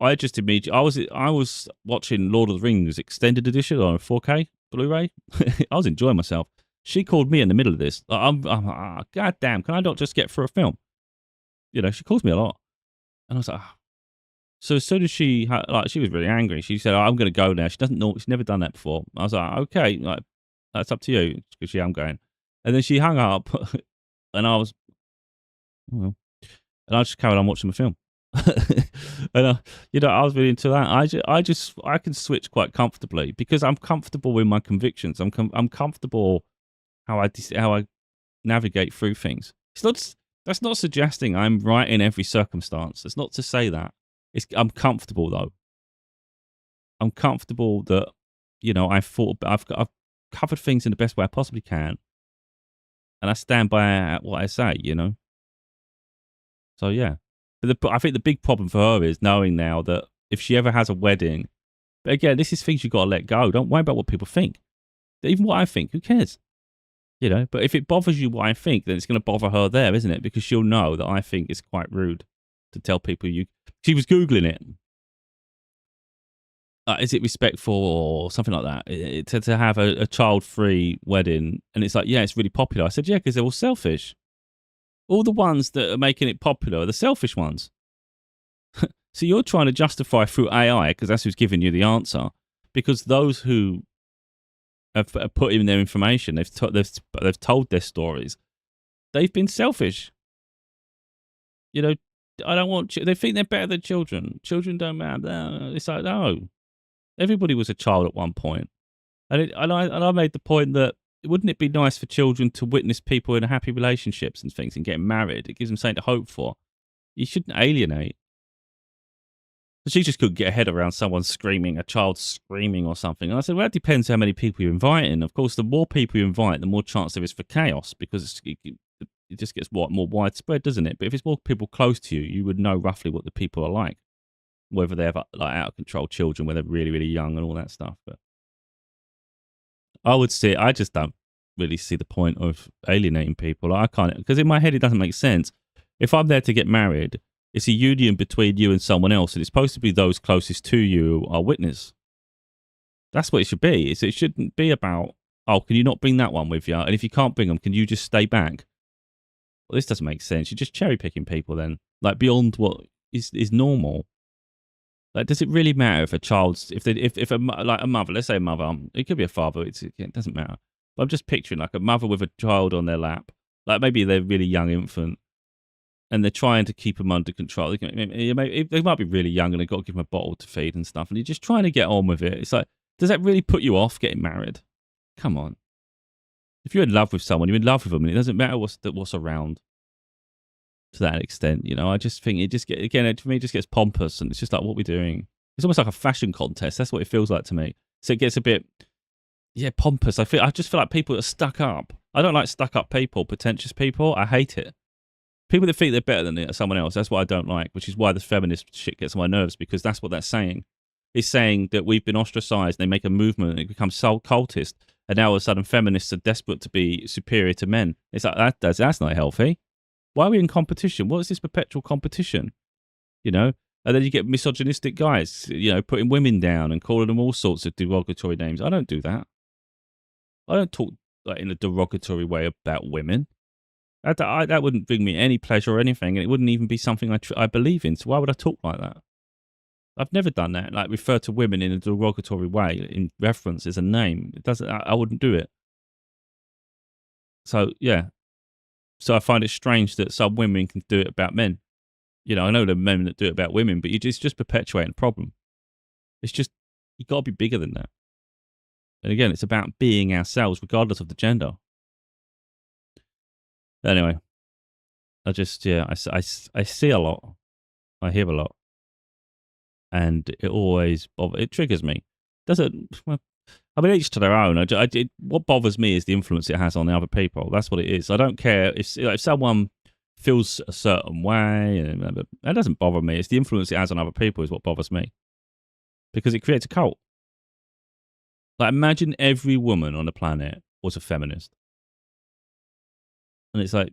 I just immediately I was watching Lord of the Rings extended edition on a 4K Blu-ray. I was enjoying myself. She called me in the middle of this. God damn, can I not just get through a film? She calls me a lot, and I was like, So as soon as she she was really angry. She said, I'm going to go now. She doesn't know. She's never done that before. I was like, okay, that's up to you. Because I'm going. And then she hung up, and I was, well, and I just carried on watching the film. And I was really into that. I can switch quite comfortably because I'm comfortable with my convictions. I'm comfortable how I navigate through things. That's not suggesting I'm right in every circumstance. It's not to say that. I'm comfortable though. I'm comfortable that I've covered things in the best way I possibly can, and I stand by what I say. So yeah, but I think the big problem for her is knowing now that if she ever has a wedding, but again, this is things you got to let go. Don't worry about what people think. Even what I think, who cares? But if it bothers you what I think, then it's going to bother her there, isn't it? Because she'll know that I think it's quite rude to tell people She was Googling it. Is it respectful or something like that? To have a child-free wedding. And it's like, yeah, it's really popular. I said, yeah, because they're all selfish. All the ones that are making it popular are the selfish ones. So you're trying to justify through AI, because that's who's giving you the answer. Because those who have put in their information, they've told their stories, they've been selfish. I don't want. They think they're better than children. Children don't matter. It's like, no, everybody was a child at one point, and I made the point that wouldn't it be nice for children to witness people in happy relationships and things and getting married? It gives them something to hope for. You shouldn't alienate. But she just couldn't get her head around someone screaming, a child screaming or something. And I said, well, it depends how many people you invite in. Of course, the more people you invite, the more chance there is for chaos because it just gets more widespread, doesn't it? But if it's more people close to you, you would know roughly what the people are like, whether they have out of control children, whether they're really, really young and all that stuff. But I just don't really see the point of alienating people. I can't, because in my head, it doesn't make sense. If I'm there to get married, it's a union between you and someone else, and it's supposed to be those closest to you are witness. That's what it should be. It shouldn't be about, can you not bring that one with you? And if you can't bring them, can you just stay back? Well, this doesn't make sense. You're just cherry picking people then, like beyond what is normal. Like, does it really matter if a child's if a mother, let's say a mother, it could be a father, it doesn't matter. But I'm just picturing like a mother with a child on their lap, like maybe they're a really young infant, and they're trying to keep them under control. They might be really young and they've got to give them a bottle to feed and stuff, and you're just trying to get on with it. It's like, does that really put you off getting married? Come on. If you're in love with someone, you're in love with them, and it doesn't matter what's around. To that extent, I just think for me, it just gets pompous, and it's just like, what we're doing. It's almost like a fashion contest. That's what it feels like to me. So it gets a bit, pompous. I just feel like people are stuck up. I don't like stuck up people, pretentious people. I hate it. People that think they're better than someone else. That's what I don't like, which is why the feminist shit gets on my nerves, because that's what that's saying. It's saying that we've been ostracized. They make a movement, and it becomes so cultist, and now all of a sudden feminists are desperate to be superior to men. It's like that's not healthy. Why are we in competition? What is this perpetual competition? And then you get misogynistic guys, putting women down and calling them all sorts of derogatory names. I don't do that. I don't talk in a derogatory way about women. That wouldn't bring me any pleasure or anything, and it wouldn't even be something I believe in. So why would I talk like that? I've never done that. Like refer to women in a derogatory way in reference as a name. It doesn't. I wouldn't do it. So yeah. So I find it strange that some women can do it about men. I know there are men that do it about women, but it's just perpetuating a problem. It's just, you got to be bigger than that. And again, it's about being ourselves, regardless of the gender. Anyway, I just, I see a lot. I hear a lot. And it triggers me. Each to their own. What bothers me is the influence it has on the other people. That's what it is. I don't care if someone feels a certain way. That doesn't bother me. It's the influence it has on other people is what bothers me. Because it creates a cult. Like, imagine every woman on the planet was a feminist. And it's like,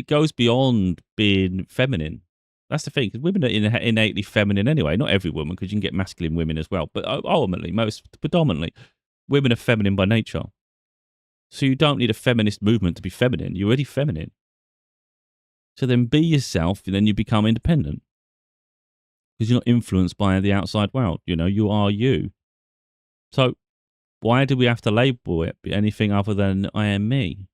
it goes beyond being feminine. That's the thing, because women are innately feminine anyway. Not every woman, because you can get masculine women as well. But ultimately, predominantly, women are feminine by nature. So you don't need a feminist movement to be feminine. You're already feminine. So then be yourself, and then you become independent. Because you're not influenced by the outside world. You are you. So why do we have to label it anything other than I am me?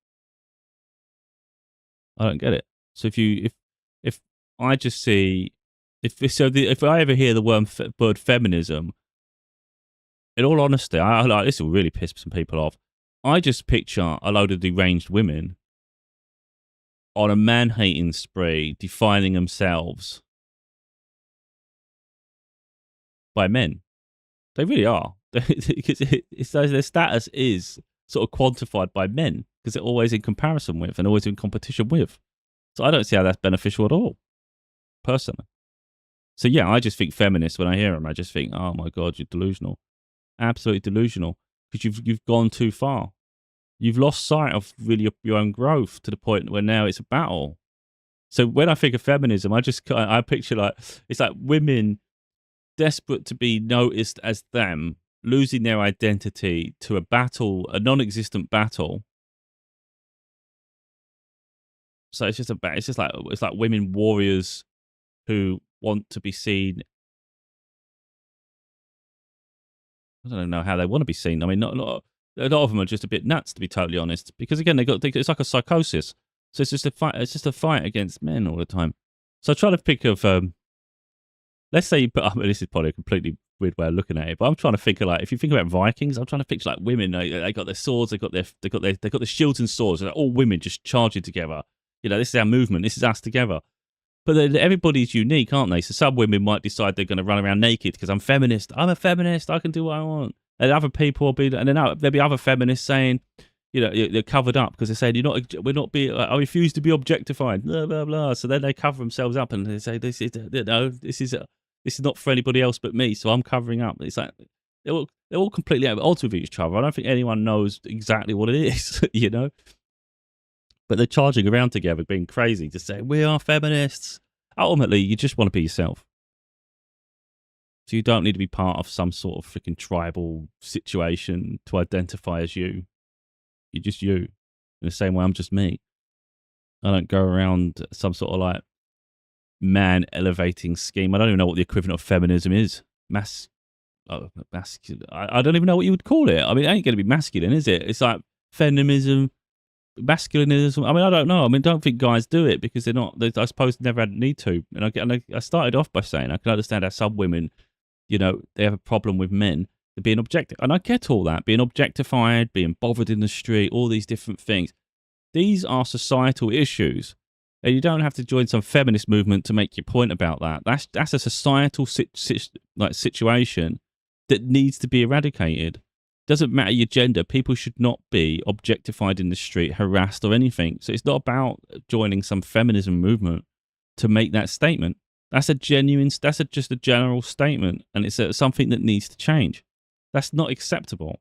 I don't get it. So if I just see, if I ever hear the word feminism, in all honesty, I like this will really piss some people off. I just picture a load of deranged women on a man-hating spree, defining themselves by men. They really are, because their status is sort of quantified by men, because they're always in comparison with and always in competition with. So I don't see how that's beneficial at all, personally. So yeah, I just think feminists, when I hear them, I just think, oh my God, you're delusional. Absolutely delusional, because you've gone too far. You've lost sight of really your own growth to the point where now it's a battle. So when I think of feminism, I picture it's like women desperate to be noticed as them, losing their identity to a non-existent battle. So it's like women warriors who want to be seen. I don't know how they want to be seen. I mean, not a lot of them are just a bit nuts, to be totally honest. Because again, it's like a psychosis. So it's just a fight. It's just a fight against men all the time. So I try to think of, let's say this is probably a completely weird way of looking at it, but I'm trying to think of, like, if you think about Vikings, I'm trying to picture like women. They got their swords, they got their shields and swords. Like all women just charging together. This is our movement. This is us together. But then everybody's unique, aren't they? So some women might decide they're going to run around naked because I'm feminist. I'm a feminist. I can do what I want. And other people will be, and then there'll be other feminists saying, they're covered up because they're saying I refuse to be objectified. Blah blah blah. So then they cover themselves up and they say this is not for anybody else but me. So I'm covering up. It's like they're all completely at odds with each other. I don't think anyone knows exactly what it is, But they're charging around together, being crazy to say, we are feminists. Ultimately, you just want to be yourself. So you don't need to be part of some sort of freaking tribal situation to identify as you. You're just you. In the same way, I'm just me. I don't go around some sort of like man elevating scheme. I don't even know what the equivalent of feminism is. I don't even know what you would call it. I mean, it ain't going to be masculine, is it? It's like feminism. Masculinism. I mean, I don't know. I mean, don't think guys do it because they're not. I suppose they never had need to. And I started off by saying I can understand how some women, they have a problem with men being objective, and I get all that, being objectified, being bothered in the street, all these different things. These are societal issues, and you don't have to join some feminist movement to make your point about that. That's a societal situation that needs to be eradicated. Doesn't matter your gender. People should not be objectified in the street, harassed or anything. So it's not about joining some feminism movement to make that statement. That's just a general statement. And it's something that needs to change. That's not acceptable.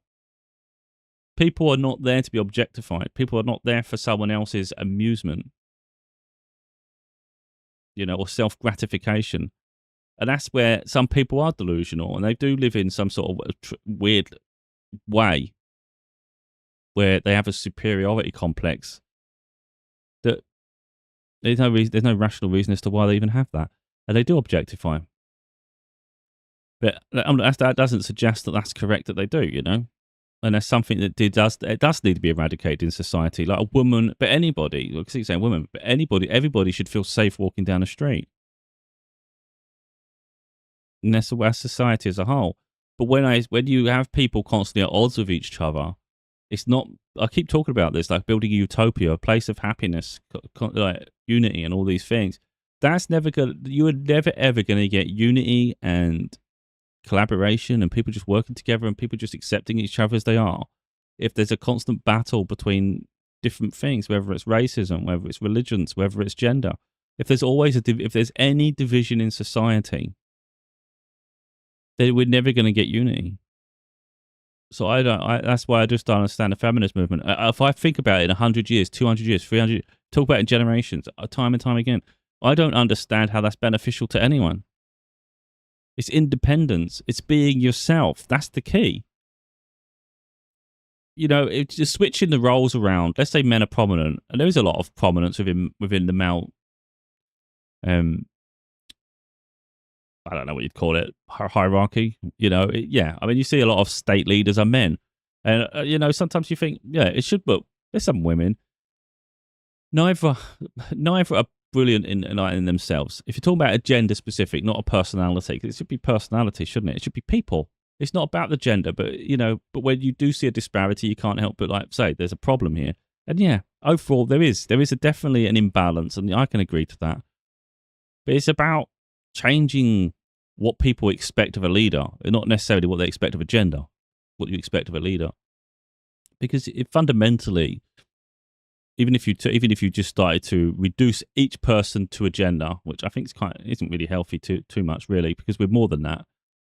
People are not there to be objectified. People are not there for someone else's amusement, or self-gratification. And that's where some people are delusional and they do live in some sort of weird way where they have a superiority complex that there's no rational reason as to why they even have that, and they do objectify. But that doesn't suggest that that's correct that they do, and that's something that does need to be eradicated in society. Like a woman, but anybody, I keep saying women, but everybody should feel safe walking down the street, and that's society as a whole. But when you have people constantly at odds with each other, it's not. I keep talking about this, like building a utopia, a place of happiness, like unity, and all these things. That's never going. You are never ever going to get unity and collaboration, and people just working together, and people just accepting each other as they are. If there's a constant battle between different things, whether it's racism, whether it's religions, whether it's gender, if there's any division in society, then we're never going to get unity. So that's why I just don't understand the feminist movement. If I think about it in 100 years, 200 years, 300, Talk about it in generations, time and time again. I don't understand how that's beneficial to anyone. It's independence. It's being yourself. That's the key. You know, it's just switching the roles around. Let's say men are prominent, and there is a lot of prominence within the male. I don't know what you'd call it, hierarchy. You know, yeah. I mean, you see a lot of state leaders are men, and you know, sometimes you think, yeah, it should. But there's some women. Neither are brilliant in themselves. If you're talking about a gender specific, not a personality, 'cause it should be personality, shouldn't it? It should be people. It's not about the gender, but you know, but when you do see a disparity, you can't help but like say there's a problem here. And yeah, overall there is definitely an imbalance, and I can agree to that. But it's about changing what people expect of a leader, not necessarily what they expect of a gender, what you expect of a leader. Because it fundamentally, even if you just started to reduce each person to a gender, which I think isn't really healthy too much really, because we're more than that.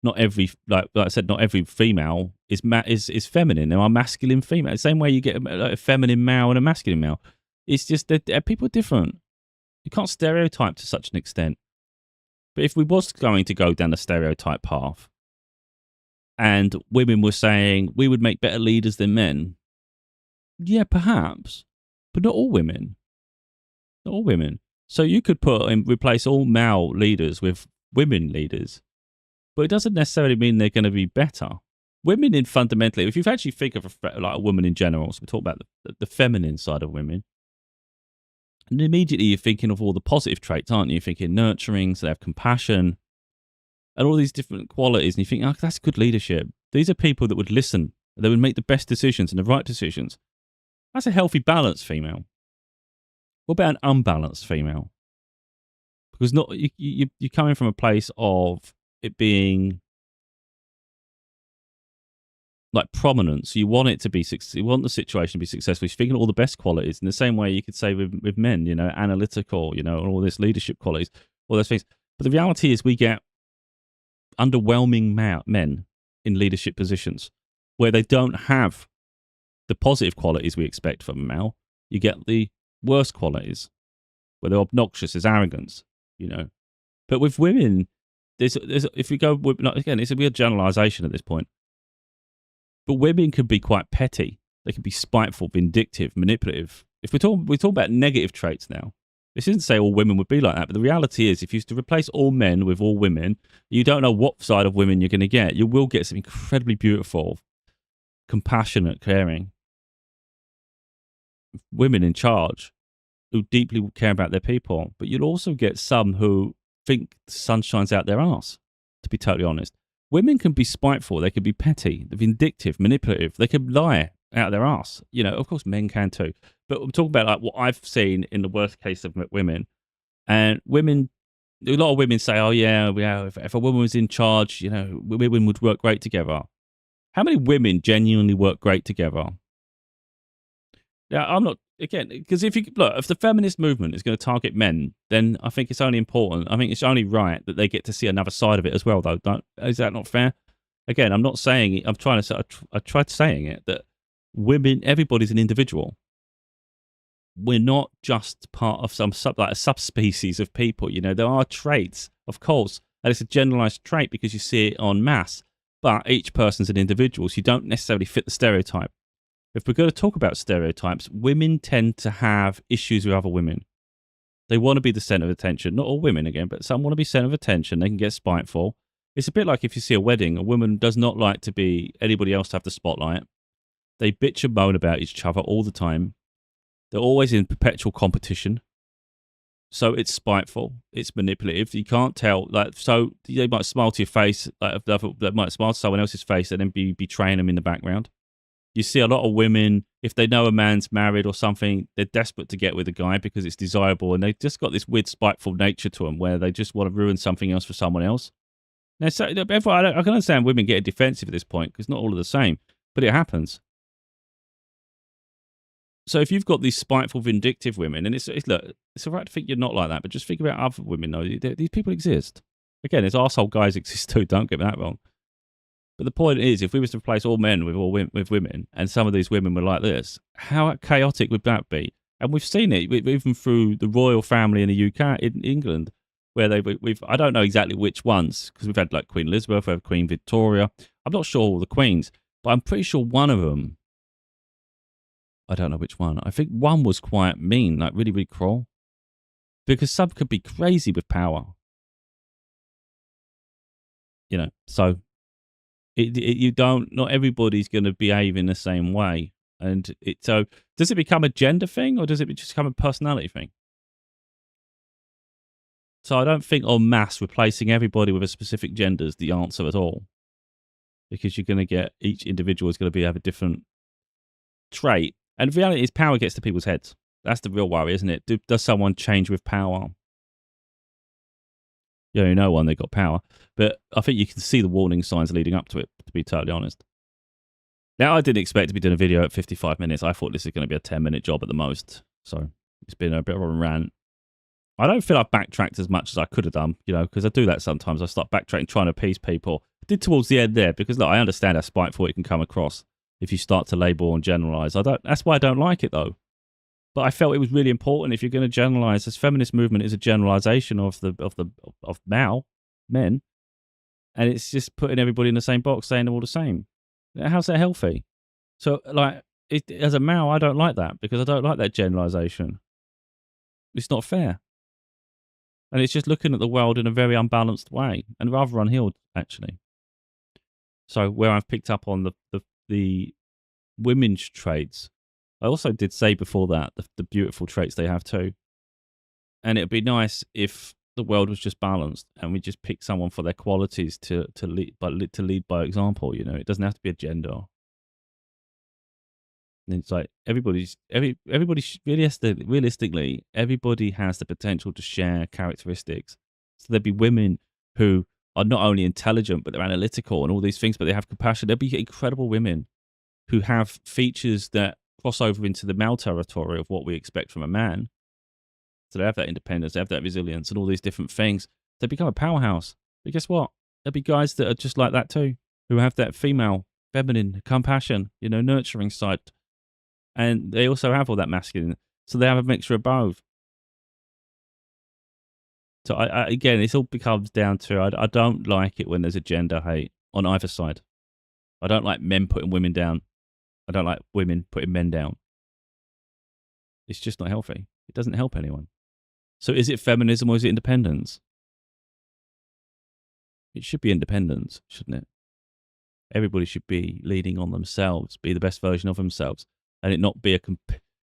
Not every like I said, not every female is feminine. There are masculine female. The same way you get a feminine male and a masculine male. It's just that people are different. You can't stereotype to such an extent. But if we was going to go down the stereotype path, and women were saying we would make better leaders than men, yeah, perhaps, but not all women. Not all women. So you could replace all male leaders with women leaders, but it doesn't necessarily mean they're going to be better. Women fundamentally, if you actually think of a woman in general, so we talk about the feminine side of women, and immediately you're thinking of all the positive traits, aren't you? You're thinking nurturing, so they have compassion, and all these different qualities, and you think, oh, that's good leadership. These are people that would listen, they would make the best decisions and the right decisions. That's a healthy, balanced female. What about an unbalanced female? Because you're coming from a place of it being like prominence. You want it to be you want the situation to be successful. You're thinking all the best qualities. In the same way you could say with men, you know, analytical, you know, and all this leadership qualities, all those things. But the reality is we get underwhelming men in leadership positions where they don't have the positive qualities we expect from a male. You get the worst qualities where they're obnoxious, there's arrogance, you know. But with women, there's if we go with, again, it's a weird generalization at this point. But women can be quite petty. They can be spiteful, vindictive, manipulative. If we talk about negative traits now, this isn't to say all women would be like that, but the reality is if you used to replace all men with all women, you don't know what side of women you're going to get. You will get some incredibly beautiful, compassionate, caring women in charge who deeply care about their people. But you'll also get some who think the sun shines out their arse, to be totally honest. Women can be spiteful, they can be petty, vindictive, manipulative, they can lie out of their arse. You know, of course men can too. But I'm talking about like what I've seen in the worst case of women. And women, a lot of women say, oh yeah, if a woman was in charge, you know, women would work great together. How many women genuinely work great together? Yeah, I'm not, again, because if the feminist movement is going to target men, then I think it's only important. I think it's only right that they get to see another side of it as well, though. Is that not fair? Again, I'm not saying it. I tried saying it that women, everybody's an individual. We're not just part of a subspecies of people. You know, there are traits, of course, and it's a generalized trait because you see it en masse. But each person's an individual, so you don't necessarily fit the stereotype. If we're going to talk about stereotypes, women tend to have issues with other women. They want to be the center of attention. Not all women, again, but some want to be center of attention. They can get spiteful. It's a bit like if you see a wedding, a woman does not like to be anybody else to have the spotlight. They bitch and moan about each other all the time. They're always in perpetual competition. So it's spiteful. It's manipulative. You can't tell. So they might smile to your face. They might smile to someone else's face and then be betraying them in the background. You see a lot of women, if they know a man's married or something, they're desperate to get with a guy because it's desirable, and they've just got this weird spiteful nature to them where they just want to ruin something else for someone else. Now, so, I can understand women getting defensive at this point because not all are the same, but it happens. So if you've got these spiteful, vindictive women, and it's all right to think you're not like that, but just think about other women, though. These people exist. Again, there's arsehole guys exist too, don't get that wrong. But the point is, if we was to replace all men with women, and some of these women were like this, how chaotic would that be? And we've seen it even through the royal family in the UK, in England, where we've I don't know exactly which ones, because we've had like Queen Elizabeth, we have Queen Victoria. I'm not sure all the queens, but I'm pretty sure one of them, I don't know which one. I think one was quite mean, like really, really cruel. Because some could be crazy with power. So you don't, not everybody's going to behave in the same way. And so does it become a gender thing, or does it just become a personality thing? So I don't think en masse replacing everybody with a specific gender is the answer at all. Because you're going to get, each individual is going to have a different trait. And the reality is power gets to people's heads. That's the real worry, isn't it? Does someone change with power? You know when they got power. But I think you can see the warning signs leading up to it, to be totally honest. Now, I didn't expect to be doing a video at 55 minutes. I thought this is going to be a 10-minute job at the most. So it's been a bit of a rant. I don't feel I've backtracked as much as I could have done, because I do that sometimes. I start backtracking, trying to appease people. I did towards the end there, because look, I understand how spiteful it can come across if you start to label and generalize. That's why I don't like it, though. But I felt it was really important. If you're going to generalize, this feminist movement is a generalization of now men, and it's just putting everybody in the same box, saying they're all the same. How's that healthy? So, like, as a male, I don't like that, because I don't like that generalization. It's not fair, and it's just looking at the world in a very unbalanced way, and rather unhealed, actually. So, where I've picked up on the women's traits, I also did say before that the beautiful traits they have too. And it'd be nice if the world was just balanced and we just pick someone for their qualities to lead by example. It doesn't have to be a gender. And it's like everybody realistically, everybody has the potential to share characteristics. So there'd be women who are not only intelligent, but they're analytical and all these things, but they have compassion. There'd be incredible women who have features that cross over into the male territory of what we expect from a man. So they have that independence, they have that resilience, and all these different things. They become a powerhouse. But guess what? There'll be guys that are just like that too, who have that female, feminine, compassion, nurturing side. And they also have all that masculine. So they have a mixture of both. So again, it all becomes down to, I don't like it when there's a gender hate on either side. I don't like men putting women down. I don't like women putting men down. It's just not healthy. It doesn't help anyone. So is it feminism or is it independence? It should be independence, shouldn't it? Everybody should be leading on themselves, be the best version of themselves, and it not be a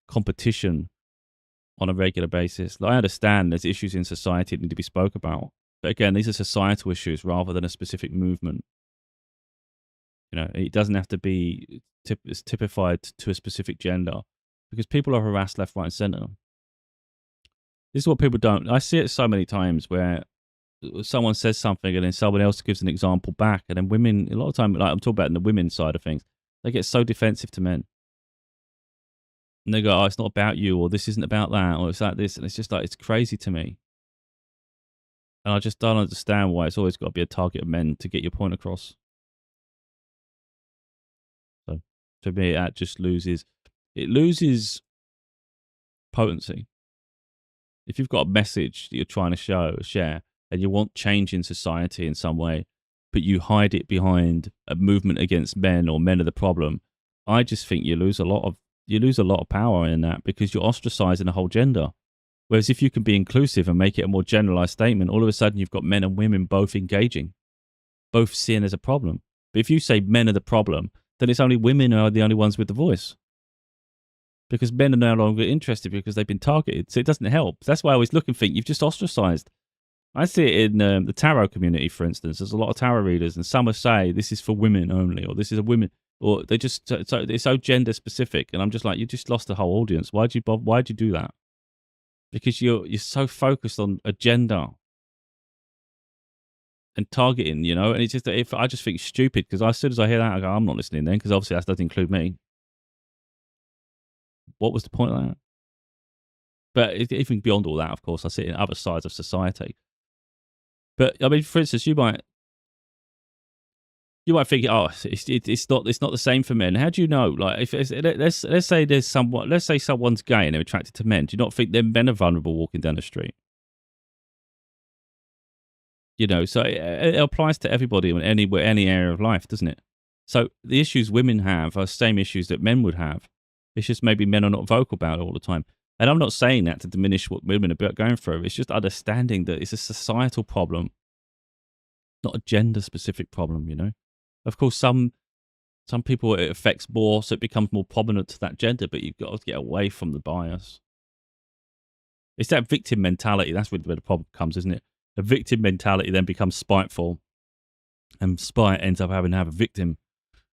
competition on a regular basis. I understand there's issues in society that need to be spoke about. But again, these are societal issues rather than a specific movement. It doesn't have to be typified to a specific gender, because people are harassed left, right, and center. This is what people don't. I see it so many times where someone says something and then someone else gives an example back, and then women, a lot of time, like I'm talking about in the women's side of things, they get so defensive to men. And they go, oh, it's not about you, or this isn't about that, or it's like this. And it's just like, it's crazy to me. And I just don't understand why it's always got to be a target of men to get your point across. So to me, that just loses potency. If you've got a message that you're trying to share, and you want change in society in some way, but you hide it behind a movement against men, or men are the problem, I just think you lose a lot of power in that, because you're ostracizing a whole gender. Whereas if you can be inclusive and make it a more generalized statement, all of a sudden you've got men and women both engaging, both seeing as a problem. But if you say men are the problem, then it's only women who are the only ones with the voice. Because men are no longer interested because they've been targeted. So it doesn't help. That's why I always look and think, you've just ostracized. I see it in the tarot community, for instance. There's a lot of tarot readers, and some will say this is for women only, or this is a women, or they just, so it's so gender specific. And I'm just like, you just lost the whole audience. Why'd you do that? Because you're so focused on a gender and targeting, and it's just, I just think it's stupid, because as soon as I hear that, I go, I'm not listening then, because obviously that doesn't include me. What was the point of that? But even beyond all that, of course, I see it in other sides of society. But I mean, for instance, you might You might think, oh, it's not the same for men. How do you know? Like, if let's say there's someone, let's say someone's gay and they're attracted to men. Do you not think then men are vulnerable walking down the street? You know, so it applies to everybody in any area of life, doesn't it? So the issues women have are the same issues that men would have. It's just maybe men are not vocal about it all the time. And I'm not saying that to diminish what women are going through. It's just understanding that it's a societal problem, not a gender specific problem, you know? Of course, some people it affects more, so it becomes more prominent to that gender, but you've got to get away from the bias. It's that victim mentality. That's where the problem comes, isn't it? The victim mentality then becomes spiteful, and spite ends up having to have a victim.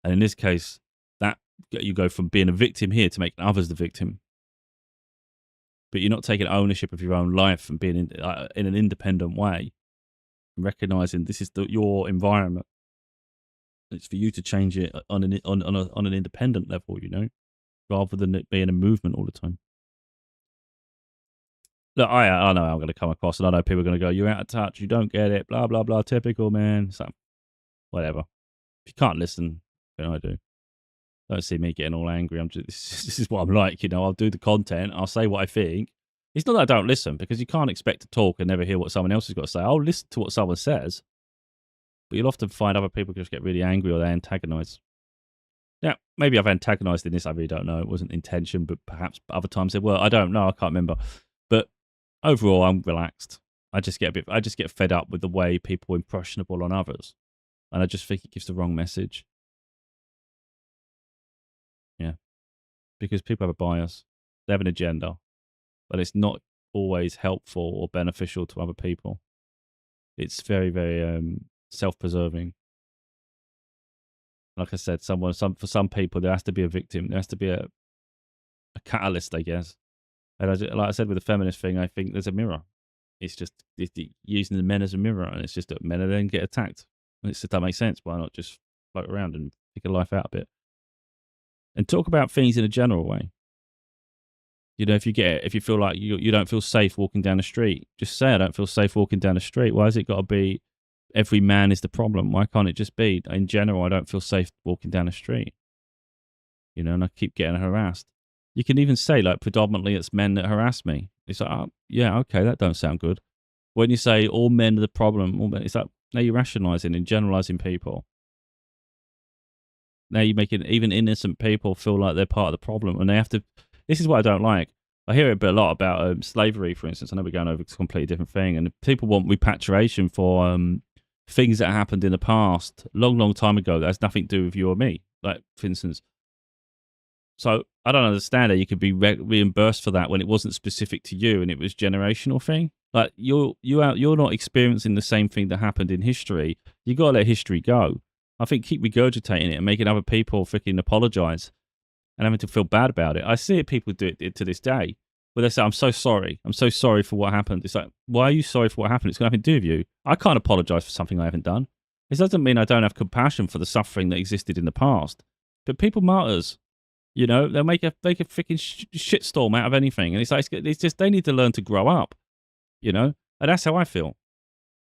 And in this case, that you go from being a victim here to making others the victim. But you're not taking ownership of your own life and being in an independent way, and recognizing this is your environment. It's for you to change it on an independent level, you know, rather than it being a movement all the time. Look, I know how I'm going to come across, and I know people are going to go, "You're out of touch. You don't get it." Blah blah blah. Typical, man. So, whatever. If you can't listen, then I do. Don't see me getting all angry. I'm just this is what I'm like, you know. I'll do the content. I'll say what I think. It's not that I don't listen, because you can't expect to talk and never hear what someone else has got to say. I'll listen to what someone says, but you'll often find other people just get really angry or they antagonize. Now, maybe I've antagonized in this. I really don't know. It wasn't intention, but perhaps other times they were. I don't know. I can't remember. But overall, I'm relaxed. I just get fed up with the way people are impressionable on others, and I just think it gives the wrong message. Yeah, because people have a bias, they have an agenda, but it's not always helpful or beneficial to other people. It's very, very self-preserving. Like I said, for some people, there has to be a victim. There has to be a catalyst, I guess. And like I said with the feminist thing, I think there's a mirror. It's just using the men as a mirror, and it's just that men then get attacked. And it's, if that makes sense, why not just float around and figure life out a bit? And talk about things in a general way. You know, if you feel like you don't feel safe walking down the street, just say, I don't feel safe walking down the street. Why has it got to be every man is the problem? Why can't it just be, in general, I don't feel safe walking down the street? You know, and I keep getting harassed. You can even say, like, predominantly it's men that harass me. It's like, oh, yeah, okay, that don't sound good. When you say all men are the problem, it's like, now you're rationalizing and generalizing people. Now you're making even innocent people feel like they're part of the problem, and they have to. This is what I don't like. I hear it a lot about slavery, for instance. I know we're going over a completely different thing, and people want repatriation for things that happened in the past, long time ago, that has nothing to do with you or me. Like, for instance. So I don't understand how you could be reimbursed for that when it wasn't specific to you and it was generational thing. Like, you're not experiencing the same thing that happened in history. You got to let history go. I think keep regurgitating it and making other people freaking apologize and having to feel bad about it. I see it, people do it to this day, where they say, I'm so sorry. I'm so sorry for what happened. It's like, why are you sorry for what happened? It's got nothing to do with you. I can't apologize for something I haven't done. This doesn't mean I don't have compassion for the suffering that existed in the past. But people martyrs. You know, they'll make a freaking shitstorm out of anything. And it's just, they need to learn to grow up, you know? And that's how I feel.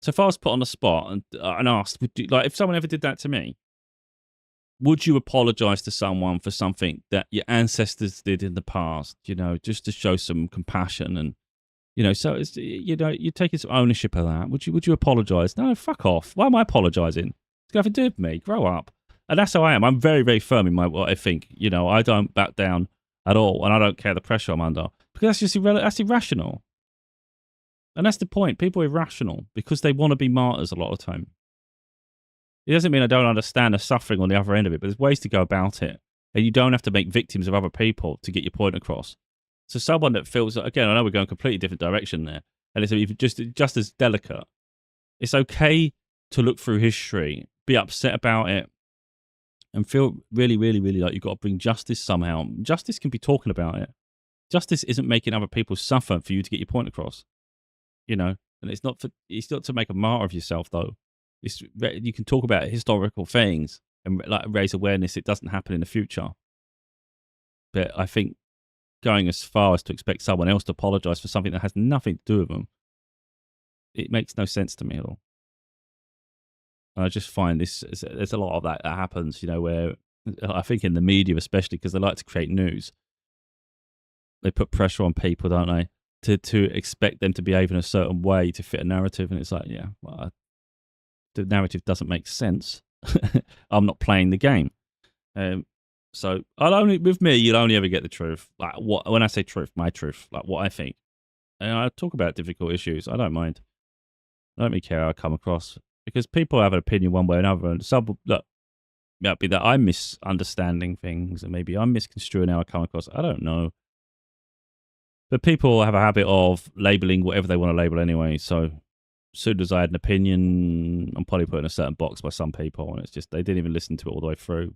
So if I was put on the spot and asked, like, if someone ever did that to me, would you apologize to someone for something that your ancestors did in the past, you know, just to show some compassion? And, you know, so it's, you know, you're taking some ownership of that. Would you apologize? No, fuck off. Why am I apologizing? It's got nothing to do with me. Grow up. And that's how I am. I'm very, very firm in what I think. You know, I don't back down at all, and I don't care the pressure I'm under, because that's just that's irrational. And that's the point. People are irrational because they want to be martyrs a lot of the time. It doesn't mean I don't understand the suffering on the other end of it, but there's ways to go about it, and you don't have to make victims of other people to get your point across. So someone that feels, again, I know we're going a completely different direction there, and it's just as delicate. It's okay to look through history, be upset about it, and feel really, really, really like you've got to bring justice somehow. Justice can be talking about it. Justice isn't making other people suffer for you to get your point across. You know, and it's not to make a martyr of yourself, though. You can talk about historical things and like raise awareness it doesn't happen in the future. But I think going as far as to expect someone else to apologize for something that has nothing to do with them, it makes no sense to me at all. And I just find there's a lot of that happens, where I think in the media, especially because they like to create news, they put pressure on people, don't they, to expect them to behave in a certain way to fit a narrative. And it's like, yeah, well, the narrative doesn't make sense. I'm not playing the game. So with me, you'll only ever get the truth. Like when I say truth, my truth, like what I think. And I talk about difficult issues. I don't mind. I don't really care how I come across because people have an opinion one way or another. And some look, might be that I'm misunderstanding things and maybe I'm misconstruing how I come across. I don't know. But people have a habit of labeling whatever they want to label anyway. So as soon as I had an opinion, I'm probably put in a certain box by some people. And it's just, they didn't even listen to it all the way through.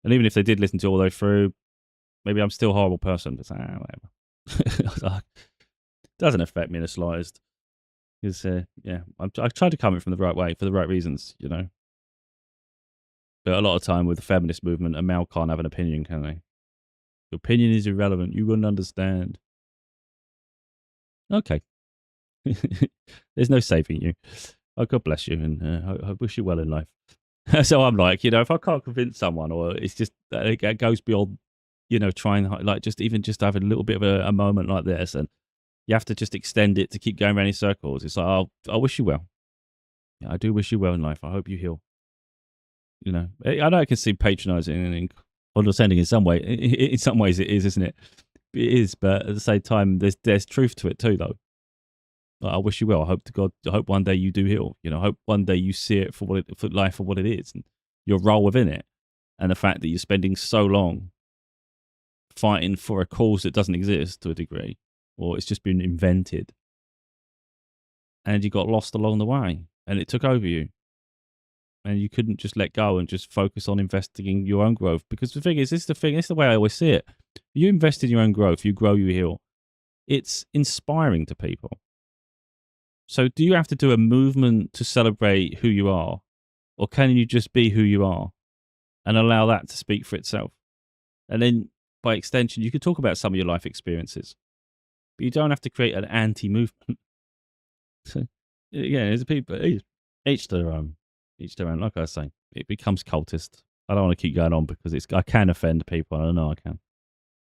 And even if they did listen to it all the way through, maybe I'm still a horrible person. But whatever. Doesn't affect me in the slightest. Because, yeah, I've tried to come at it from the right way for the right reasons, But a lot of time with the feminist movement, a male can't have an opinion, can they? Your opinion is irrelevant. You wouldn't understand. Okay. There's no saving you. Oh, God bless you, and I wish you well in life. So I'm like, if I can't convince someone, or it's just it goes beyond, trying like just have a little bit of a moment like this, and you have to just extend it to keep going around in circles. It's like, I wish you well. Yeah, I do wish you well in life. I hope you heal. I know it can seem patronising and condescending in some way. In some ways, it is, isn't it? It is, but at the same time, there's truth to it too, though. I wish you well. I hope one day you do heal. I hope one day you see it for life for what it is, and your role within it, and the fact that you're spending so long fighting for a cause that doesn't exist to a degree, or it's just been invented, and you got lost along the way, and it took over you, and you couldn't just let go and just focus on investigating your own growth. Because the thing is, this is the way I always see it. You invest in your own growth, you grow, you heal. It's inspiring to people. So do you have to do a movement to celebrate who you are? Or can you just be who you are and allow that to speak for itself? And then by extension, you could talk about some of your life experiences, but you don't have to create an anti-movement. So, yeah, there's people, each to their own. Each to their own. Like I was saying, it becomes cultist. I don't want to keep going on because I can offend people. I know I can.